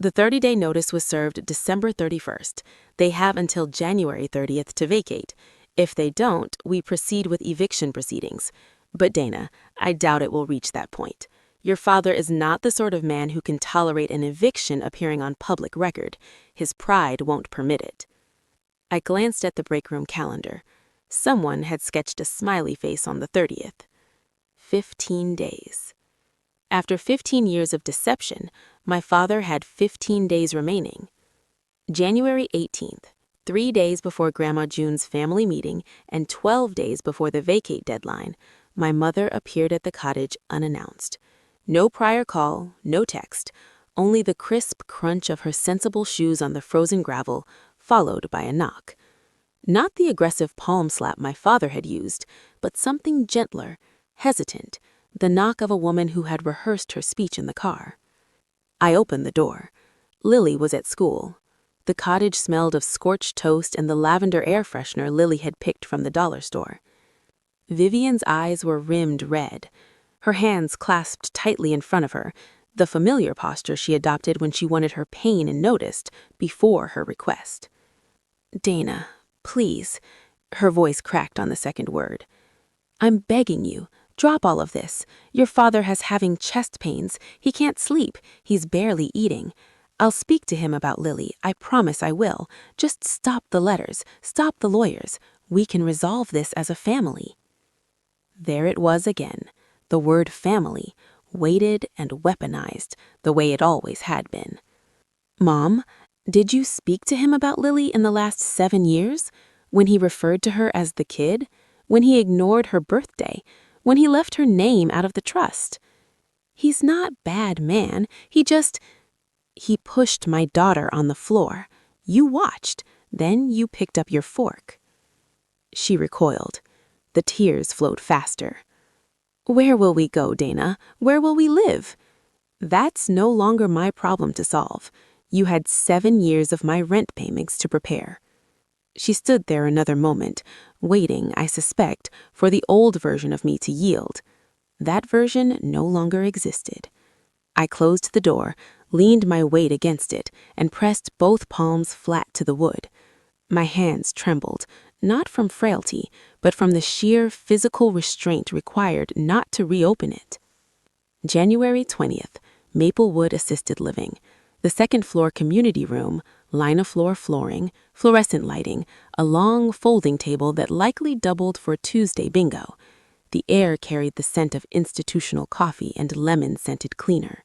The 30-day notice was served December 31st. They have until January 30th to vacate. If they don't, we proceed with eviction proceedings. But Dana, I doubt it will reach that point. Your father is not the sort of man who can tolerate an eviction appearing on public record. His pride won't permit it. I glanced at the break room calendar. Someone had sketched a smiley face on the 30th. 15 days. After 15 years of deception, my father had 15 days remaining. January 18th, 3 days before Grandma June's family meeting and 12 days before the vacate deadline, my mother appeared at the cottage unannounced. No prior call, no text, only the crisp crunch of her sensible shoes on the frozen gravel, followed by a knock. Not the aggressive palm slap my father had used, but something gentler, hesitant, the knock of a woman who had rehearsed her speech in the car. I opened the door. Lily was at school. The cottage smelled of scorched toast and the lavender air freshener Lily had picked from the dollar store. Vivian's eyes were rimmed red, her hands clasped tightly in front of her, the familiar posture she adopted when she wanted her pain and noticed before her request. Dana, please, her voice cracked on the second word. I'm begging you, drop all of this. Your father has having chest pains. He can't sleep. He's barely eating. I'll speak to him about Lily. I promise I will. Just stop the letters. Stop the lawyers. We can resolve this as a family. There it was again. The word family, weighted and weaponized, the way it always had been. Mom, did you speak to him about Lily in the last 7 years? When he referred to her as the kid? When he ignored her birthday? When he left her name out of the trust? He's not bad man, he pushed my daughter on the floor. You watched, then you picked up your fork. She recoiled. The tears flowed faster. Where will we go, Dana? Where will we live? That's no longer my problem to solve. You had 7 years of my rent payments to prepare. She stood there another moment, waiting, I suspect, for the old version of me to yield. That version no longer existed. I closed the door, leaned my weight against it, and pressed both palms flat to the wood. My hands trembled, not from frailty, but from the sheer physical restraint required not to reopen it. January 20th, Maplewood Assisted Living. The second-floor community room, line-of-floor flooring, fluorescent lighting, a long folding table that likely doubled for Tuesday bingo. The air carried the scent of institutional coffee and lemon-scented cleaner.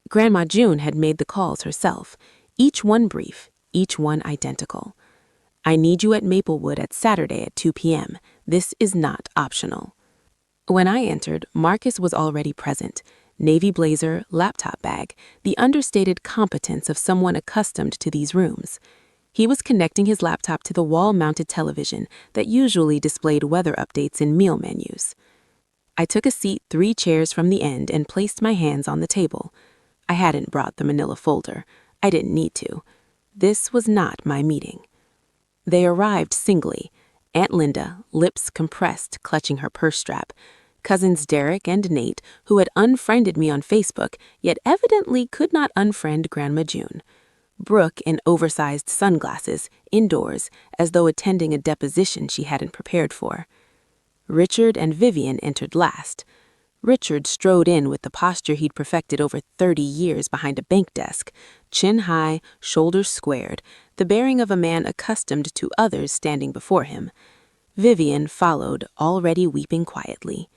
Grandma June had made the calls herself, each one brief, each one identical. I need you at Maplewood at Saturday at 2 p.m. This is not optional. When I entered, Marcus was already present. Navy blazer, laptop bag, the understated competence of someone accustomed to these rooms. He was connecting his laptop to the wall-mounted television that usually displayed weather updates and meal menus. I took a seat 3 chairs from the end and placed my hands on the table. I hadn't brought the manila folder. I didn't need to. This was not my meeting. They arrived singly. Aunt Linda, lips compressed, clutching her purse strap. Cousins Derek and Nate, who had unfriended me on Facebook, yet evidently could not unfriend Grandma June. Brooke in oversized sunglasses, indoors, as though attending a deposition she hadn't prepared for. Richard and Vivian entered last. Richard strode in with the posture he'd perfected over 30 years behind a bank desk, chin high, shoulders squared, the bearing of a man accustomed to others standing before him. Vivian followed, already weeping quietly.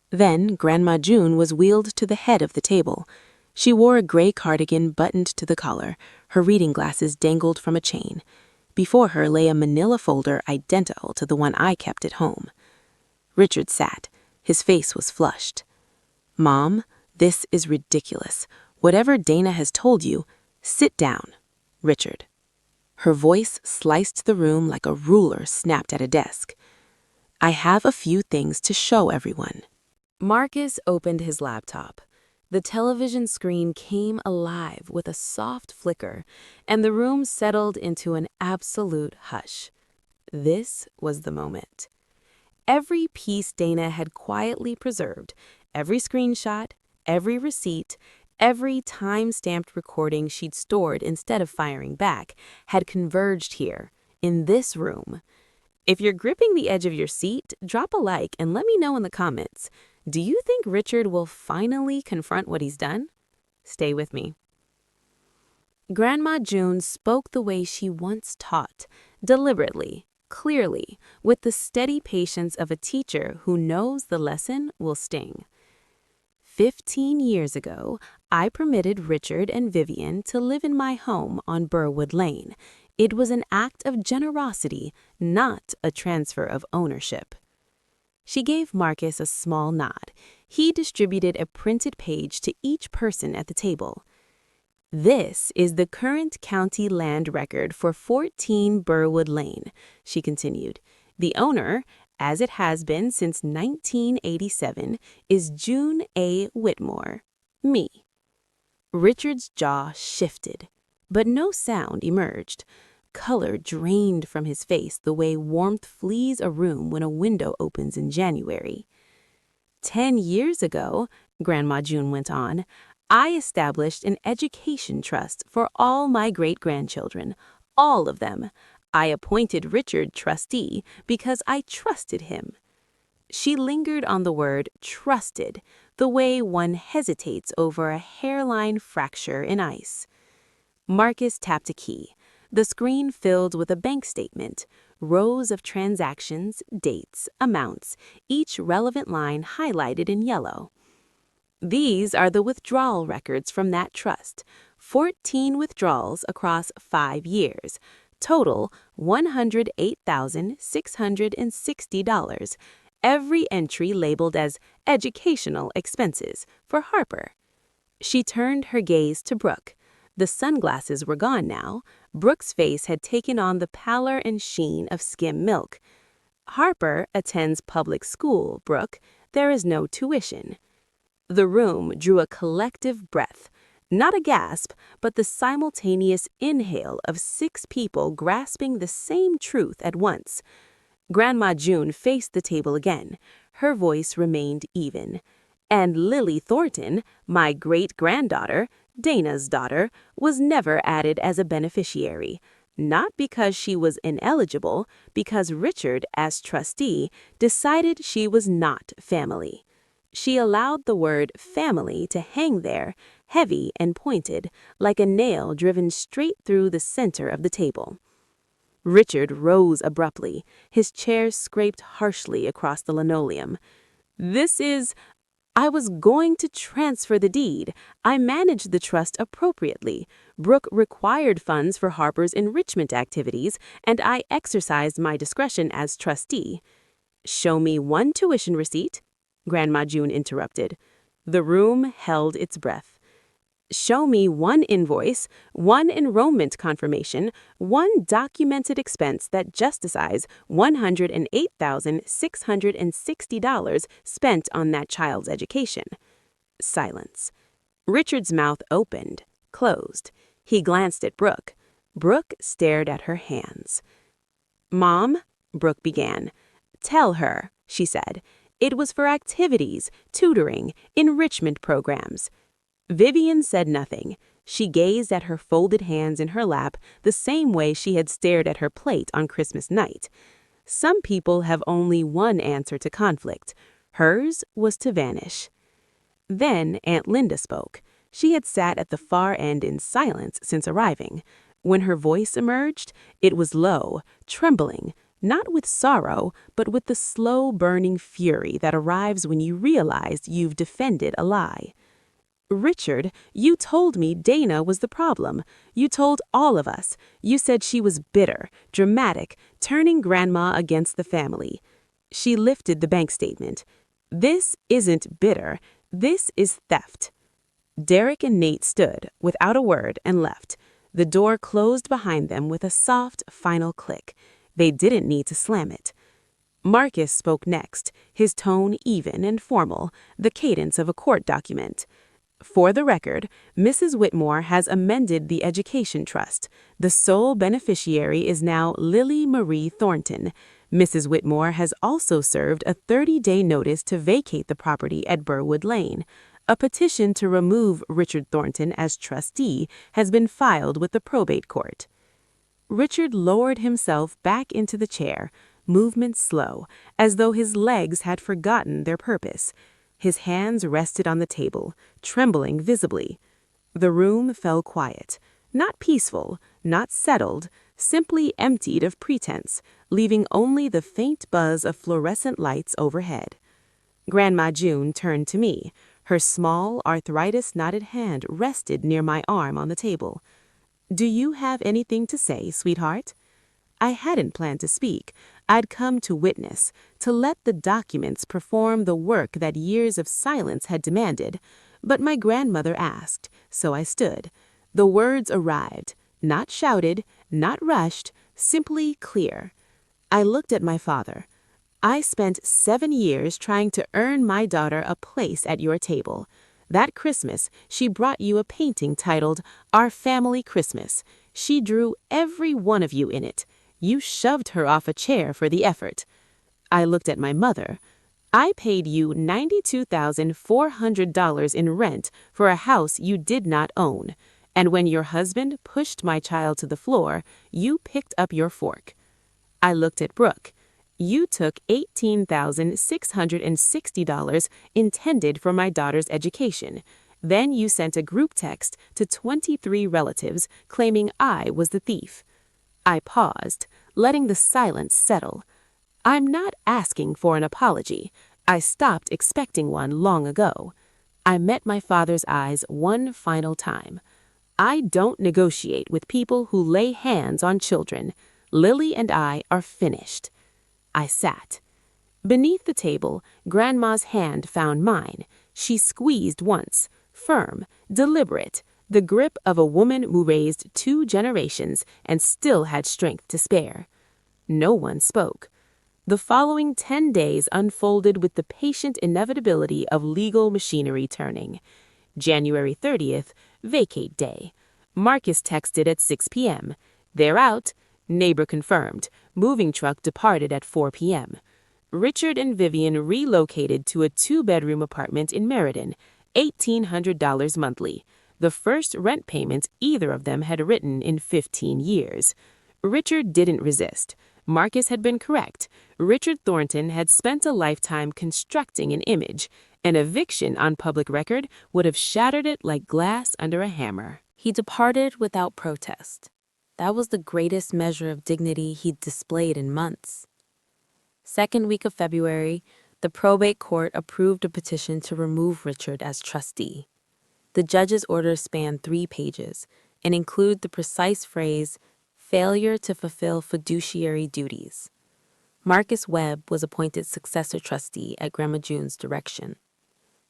Then Grandma June was wheeled to the head of the table. She wore a gray cardigan buttoned to the collar. Her reading glasses dangled from a chain. Before her lay a manila folder identical to the one I kept at home. Richard sat. His face was flushed. "Mom, this is ridiculous. Whatever Dana has told you, sit down." Richard. Her voice sliced the room like a ruler snapped at a desk. "I have a few things to show everyone." Marcus opened his laptop. The television screen came alive with a soft flicker, and the room settled into an absolute hush. This was the moment. Every piece Dana had quietly preserved, every screenshot, every receipt, every time-stamped recording she'd stored instead of firing back, had converged here, in this room. If you're gripping the edge of your seat, drop a like and let me know in the comments. Do you think Richard will finally confront what he's done? Stay with me. Grandma June spoke the way she once taught, deliberately, clearly, with the steady patience of a teacher who knows the lesson will sting. 15 years ago, I permitted Richard and Vivian to live in my home on Burwood Lane. It was an act of generosity, not a transfer of ownership. She gave Marcus a small nod. He distributed a printed page to each person at the table. "This is the current county land record for 14 Burwood Lane," she continued. "The owner, as it has been since 1987, is June A. Whitmore, me." Richard's jaw shifted, but no sound emerged. Color drained from his face the way warmth flees a room when a window opens in January. 10 years ago, Grandma June went on, I established an education trust for all my great-grandchildren, all of them. I appointed Richard trustee because I trusted him. She lingered on the word trusted, the way one hesitates over a hairline fracture in ice. Marcus tapped a key. The screen filled with a bank statement, rows of transactions, dates, amounts, each relevant line highlighted in yellow. These are the withdrawal records from that trust. 14 withdrawals across 5 years. Total $108,660. Every entry labeled as educational expenses for Harper. She turned her gaze to Brooke. The sunglasses were gone now. Brooke's face had taken on the pallor and sheen of skim milk. "Harper attends public school, Brooke. There is no tuition." The room drew a collective breath. Not a gasp, but the simultaneous inhale of 6 people grasping the same truth at once. Grandma June faced the table again. Her voice remained even. "And Lily Thornton, my great-granddaughter, Dana's daughter, was never added as a beneficiary. Not because she was ineligible, because Richard, as trustee, decided she was not family." She allowed the word family to hang there, heavy and pointed, like a nail driven straight through the center of the table. Richard rose abruptly. His chair scraped harshly across the linoleum. I was going to transfer the deed. I managed the trust appropriately. Brooke required funds for Harper's enrichment activities, and I exercised my discretion as trustee." "Show me one tuition receipt," Grandma June interrupted. The room held its breath. Show me one invoice, one enrollment confirmation, one documented expense that justifies $108,660 spent on that child's education. Silence. Richard's mouth opened, closed. He glanced at Brooke. Brooke stared at her hands. "Mom," Brooke began. "Tell her," she said. "It was for activities, tutoring, enrichment programs." Vivian said nothing. She gazed at her folded hands in her lap the same way she had stared at her plate on Christmas night. Some people have only one answer to conflict. Hers was to vanish. Then Aunt Linda spoke. She had sat at the far end in silence since arriving. When her voice emerged, it was low, trembling, not with sorrow, but with the slow burning fury that arrives when you realize you've defended a lie. "Richard, you told me Dana was the problem. You told all of us. You said she was bitter, dramatic, turning Grandma against the family." She lifted the bank statement. "This isn't bitter. This is theft." Derek and Nate stood, without a word, and left. The door closed behind them with a soft, final click. They didn't need to slam it. Marcus spoke next, his tone even and formal, the cadence of a court document. "For the record, Mrs. Whitmore has amended the Education Trust. The sole beneficiary is now Lily Marie Thornton. Mrs. Whitmore has also served a 30-day notice to vacate the property at Burwood Lane. A petition to remove Richard Thornton as trustee has been filed with the probate court." Richard lowered himself back into the chair, movement slow, as though his legs had forgotten their purpose. His hands rested on the table, trembling visibly. The room fell quiet, not peaceful, not settled, simply emptied of pretense, leaving only the faint buzz of fluorescent lights overhead. Grandma June turned to me. Her small, arthritis-knotted hand rested near my arm on the table. "Do you have anything to say, sweetheart?" I hadn't planned to speak. I'd come to witness, to let the documents perform the work that years of silence had demanded. But my grandmother asked, so I stood. The words arrived, not shouted, not rushed, simply clear. I looked at my father. "I spent 7 years trying to earn my daughter a place at your table. That Christmas, she brought you a painting titled Our Family Christmas. She drew every one of you in it. You shoved her off a chair for the effort." I looked at my mother. "I paid you $92,400 in rent for a house you did not own. And when your husband pushed my child to the floor, you picked up your fork." I looked at Brooke. "You took $18,660 intended for my daughter's education. Then you sent a group text to 23 relatives claiming I was the thief." I paused, letting the silence settle. I'm not asking for an apology. I stopped expecting one long ago. I met my father's eyes one final time. I don't negotiate with people who lay hands on children. Lily and I are finished. I sat. Beneath the table, Grandma's hand found mine. She squeezed once, firm, deliberate, the grip of a woman who raised 2 generations and still had strength to spare. No one spoke. The following 10 days unfolded with the patient inevitability of legal machinery turning. January 30th, vacate day. Marcus texted at 6 p.m. "They're out." Neighbor confirmed. Moving truck departed at 4 p.m. Richard and Vivian relocated to a 2-bedroom apartment in Meriden, $1,800 monthly, the first rent payment either of them had written in 15 years. Richard didn't resist. Marcus had been correct. Richard Thornton had spent a lifetime constructing an image. An eviction on public record would have shattered it like glass under a hammer. He departed without protest. That was the greatest measure of dignity he'd displayed in months. Second week of February, the probate court approved a petition to remove Richard as trustee. The judge's order spanned 3 pages and included the precise phrase, "failure to fulfill fiduciary duties." Marcus Webb was appointed successor trustee at Grandma June's direction.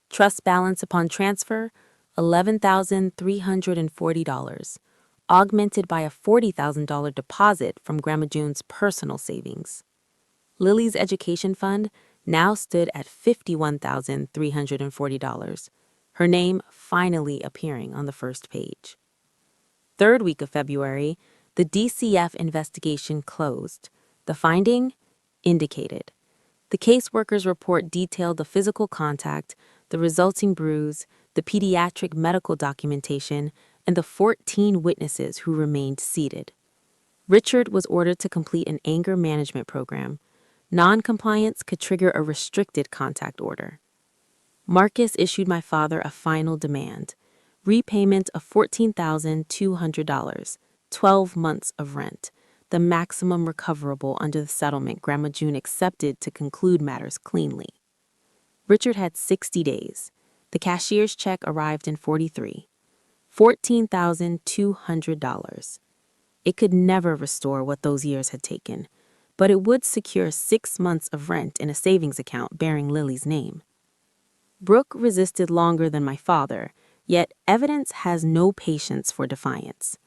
Trust balance upon transfer, $11,340, augmented by a $40,000 deposit from Grandma June's personal savings. Lily's education fund now stood at $51,340, her name finally appearing on the first page. Third week of February, the DCF investigation closed. The finding? Indicated. The caseworker's report detailed the physical contact, the resulting bruise, the pediatric medical documentation, and the 14 witnesses who remained seated. Richard was ordered to complete an anger management program. Non-compliance could trigger a restricted contact order. Marcus issued my father a final demand: repayment of $14,200, 12 months of rent, the maximum recoverable under the settlement Grandma June accepted to conclude matters cleanly. Richard had 60 days. The cashier's check arrived in 43. $14,200. It could never restore what those years had taken, but it would secure 6 months of rent in a savings account bearing Lily's name. Brooke resisted longer than my father, yet evidence has no patience for defiance.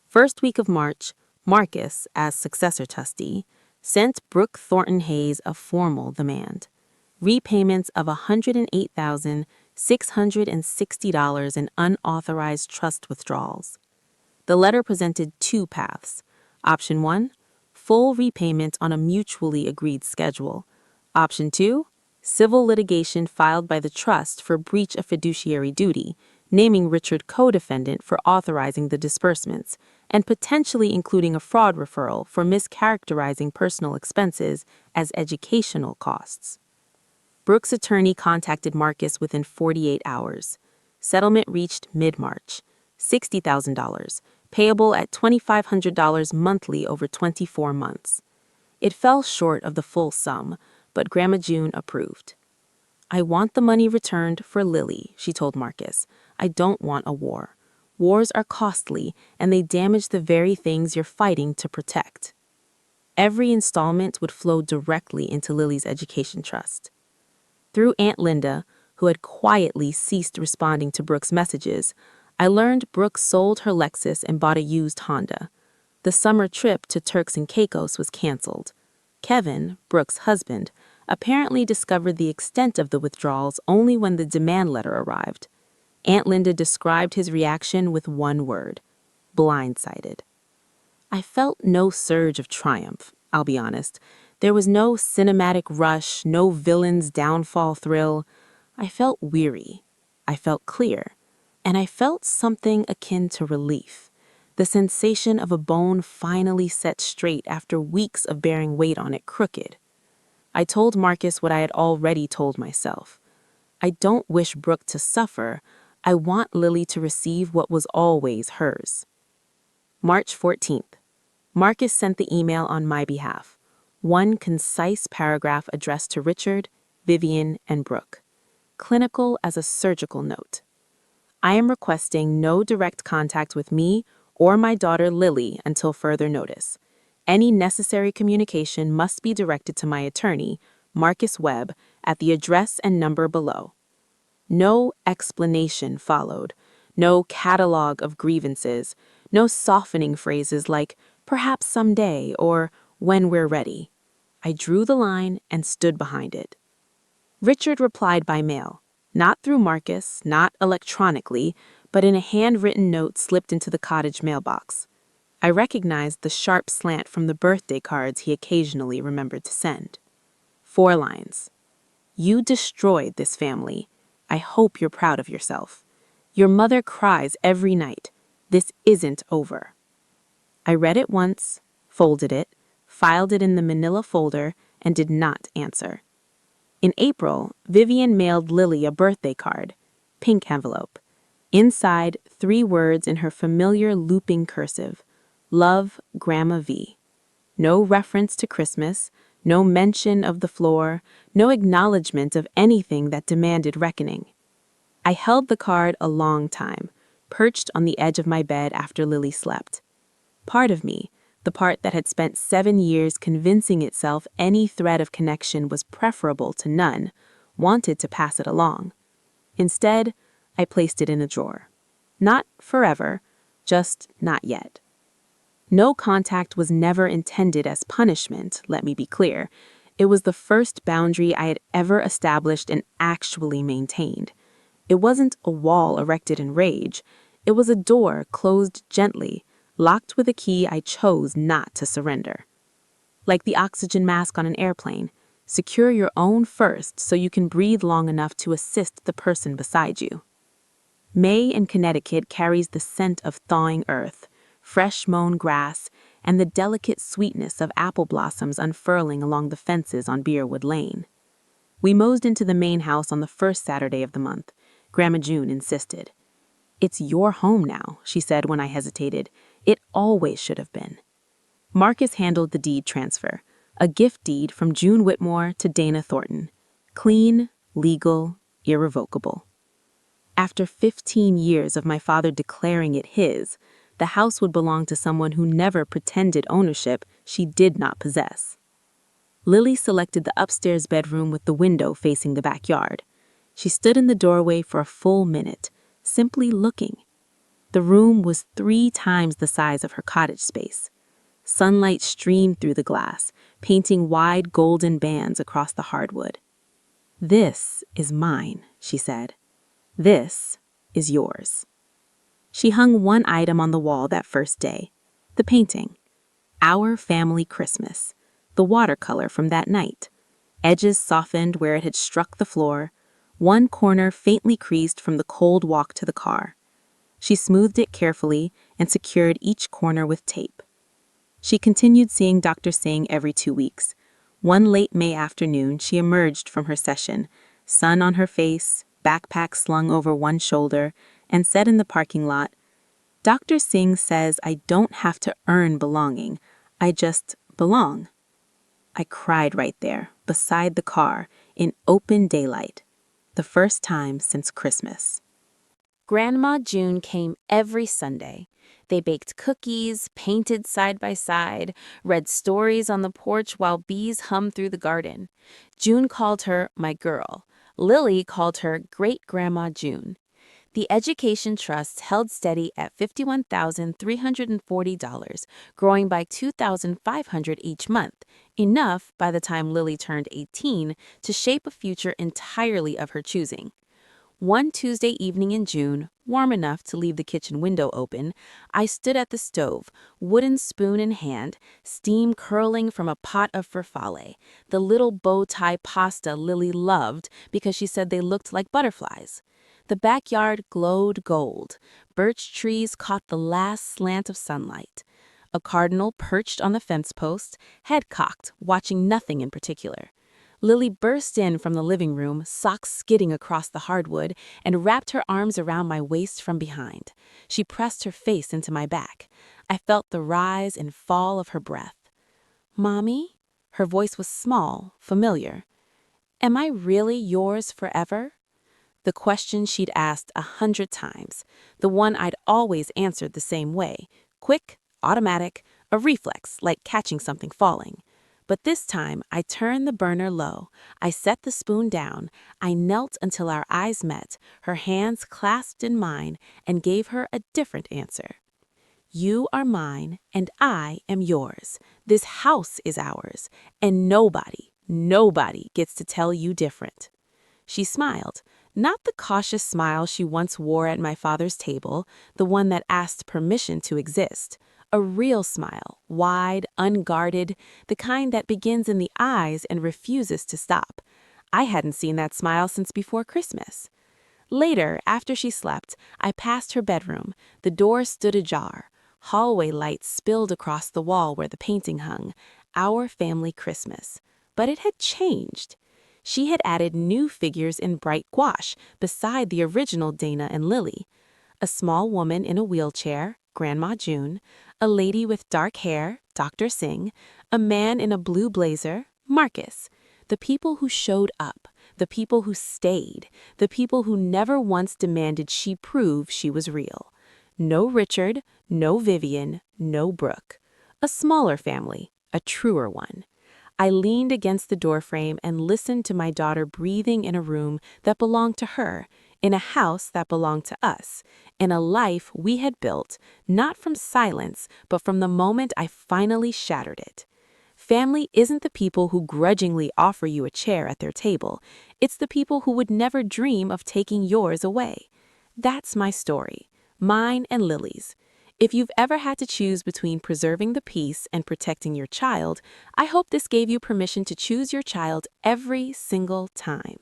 First week of March, Marcus, as successor trustee, sent Brooke Thornton Hayes a formal demand: repayments of $108,660 in unauthorized trust withdrawals. The letter presented two paths. Option 1, full repayment on a mutually agreed schedule. Option 2, civil litigation filed by the trust for breach of fiduciary duty, naming Richard co-defendant for authorizing the disbursements, and potentially including a fraud referral for mischaracterizing personal expenses as educational costs. Brooke's attorney contacted Marcus within 48 hours. Settlement reached mid-March. $60,000, payable at $2,500 monthly over 24 months. It fell short of the full sum, but Grandma June approved. "I want the money returned for Lily," she told Marcus. "I don't want a war. Wars are costly, and they damage the very things you're fighting to protect." Every installment would flow directly into Lily's education trust. Through Aunt Linda, who had quietly ceased responding to Brooke's messages, I learned Brooke sold her Lexus and bought a used Honda. The summer trip to Turks and Caicos was canceled. Kevin, Brooke's husband, apparently discovered the extent of the withdrawals only when the demand letter arrived. Aunt Linda described his reaction with one word: blindsided. I felt no surge of triumph, I'll be honest. There was no cinematic rush, no villain's downfall thrill. I felt weary. I felt clear. And I felt something akin to relief, the sensation of a bone finally set straight after weeks of bearing weight on it crooked. I told Marcus what I had already told myself. I don't wish Brooke to suffer. I want Lily to receive what was always hers. March 14th. Marcus sent the email on my behalf. One concise paragraph addressed to Richard, Vivian, and Brooke. Clinical as a surgical note. I am requesting no direct contact with me or my daughter Lily until further notice. Any necessary communication must be directed to my attorney, Marcus Webb, at the address and number below. No explanation followed, no catalog of grievances, no softening phrases like "perhaps someday" or "when we're ready." I drew the line and stood behind it. Richard replied by mail. Not through Marcus, not electronically, but in a handwritten note slipped into the cottage mailbox. I recognized the sharp slant from the birthday cards he occasionally remembered to send. 4 lines. "You destroyed this family. I hope you're proud of yourself. Your mother cries every night. This isn't over." I read it once, folded it, filed it in the manila folder, and did not answer. In April, Vivian mailed Lily a birthday card, pink envelope. Inside, 3 words in her familiar looping cursive: "Love, Grandma V." No reference to Christmas, no mention of the floor, no acknowledgement of anything that demanded reckoning. I held the card a long time, perched on the edge of my bed after Lily slept. Part of me, the part that had spent 7 years convincing itself any thread of connection was preferable to none, wanted to pass it along. Instead, I placed it in a drawer. Not forever, just not yet. No contact was never intended as punishment, let me be clear. It was the first boundary I had ever established and actually maintained. It wasn't a wall erected in rage. It was a door closed gently, locked with a key I chose not to surrender. Like the oxygen mask on an airplane, secure your own first so you can breathe long enough to assist the person beside you. May in Connecticut carries the scent of thawing earth, fresh mown grass, and the delicate sweetness of apple blossoms unfurling along the fences on Beerwood Lane. We moseyed into the main house on the first Saturday of the month. Grandma June insisted. "It's your home now," she said when I hesitated. "It always should have been." Marcus handled the deed transfer, a gift deed from June Whitmore to Dana Thornton. Clean, legal, irrevocable. After 15 years of my father declaring it his, the house would belong to someone who never pretended ownership she did not possess. Lily selected the upstairs bedroom with the window facing the backyard. She stood in the doorway for a full minute, simply looking. The room was 3 times the size of her cottage space. Sunlight streamed through the glass, painting wide golden bands across the hardwood. "This is mine," she said. "This is yours." She hung one item on the wall that first day, the painting. Our Family Christmas, the watercolor from that night. Edges softened where it had struck the floor, one corner faintly creased from the cold walk to the car. She smoothed it carefully and secured each corner with tape. She continued seeing Dr. Singh every 2 weeks. One late May afternoon, she emerged from her session, sun on her face, backpack slung over one shoulder, and said in the parking lot, "Dr. Singh says I don't have to earn belonging. I just belong." I cried right there, beside the car, in open daylight. The first time since Christmas. Grandma June came every Sunday. They baked cookies, painted side by side, read stories on the porch while bees hummed through the garden. June called her my girl. Lily called her Great Grandma June. The Education Trust held steady at $51,340, growing by $2,500 each month, enough by the time Lily turned 18 to shape a future entirely of her choosing. One Tuesday evening in June, warm enough to leave the kitchen window open, I stood at the stove, wooden spoon in hand, steam curling from a pot of farfalle, the little bow tie pasta Lily loved because she said they looked like butterflies. The backyard glowed gold. Birch trees caught the last slant of sunlight. A cardinal perched on the fence post, head cocked, watching nothing in particular. Lily burst in from the living room, socks skidding across the hardwood, and wrapped her arms around my waist from behind. She pressed her face into my back. I felt the rise and fall of her breath. "Mommy?" Her voice was small, familiar. "Am I really yours forever?" The question she'd asked 100 times, the one I'd always answered the same way, quick, automatic, a reflex like catching something falling. But this time, I turned the burner low. I set the spoon down. I knelt until our eyes met, her hands clasped in mine, and gave her a different answer. "You are mine, and I am yours. This house is ours, and nobody gets to tell you different." She smiled, not the cautious smile she once wore at my father's table, the one that asked permission to exist. A real smile, wide, unguarded, the kind that begins in the eyes and refuses to stop. I hadn't seen that smile since before Christmas. Later, after she slept, I passed her bedroom. The door stood ajar. Hallway lights spilled across the wall where the painting hung. Our Family Christmas. But it had changed. She had added new figures in bright gouache beside the original Dana and Lily. A small woman in a wheelchair, Grandma June, a lady with dark hair, Dr. Singh, a man in a blue blazer, Marcus. The people who showed up, the people who stayed, the people who never once demanded she prove she was real. No Richard, no Vivian, no Brooke. A smaller family, a truer one. I leaned against the doorframe and listened to my daughter breathing in a room that belonged to her, in a house that belonged to us, in a life we had built, not from silence, but from the moment I finally shattered it. Family isn't the people who grudgingly offer you a chair at their table. It's the people who would never dream of taking yours away. That's my story, mine and Lily's. If you've ever had to choose between preserving the peace and protecting your child, I hope this gave you permission to choose your child every single time.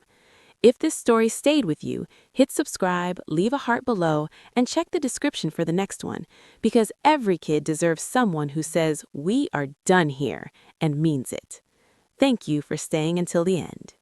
If this story stayed with you, hit subscribe, leave a heart below, and check the description for the next one, because every kid deserves someone who says, "We are done here," and means it. Thank you for staying until the end.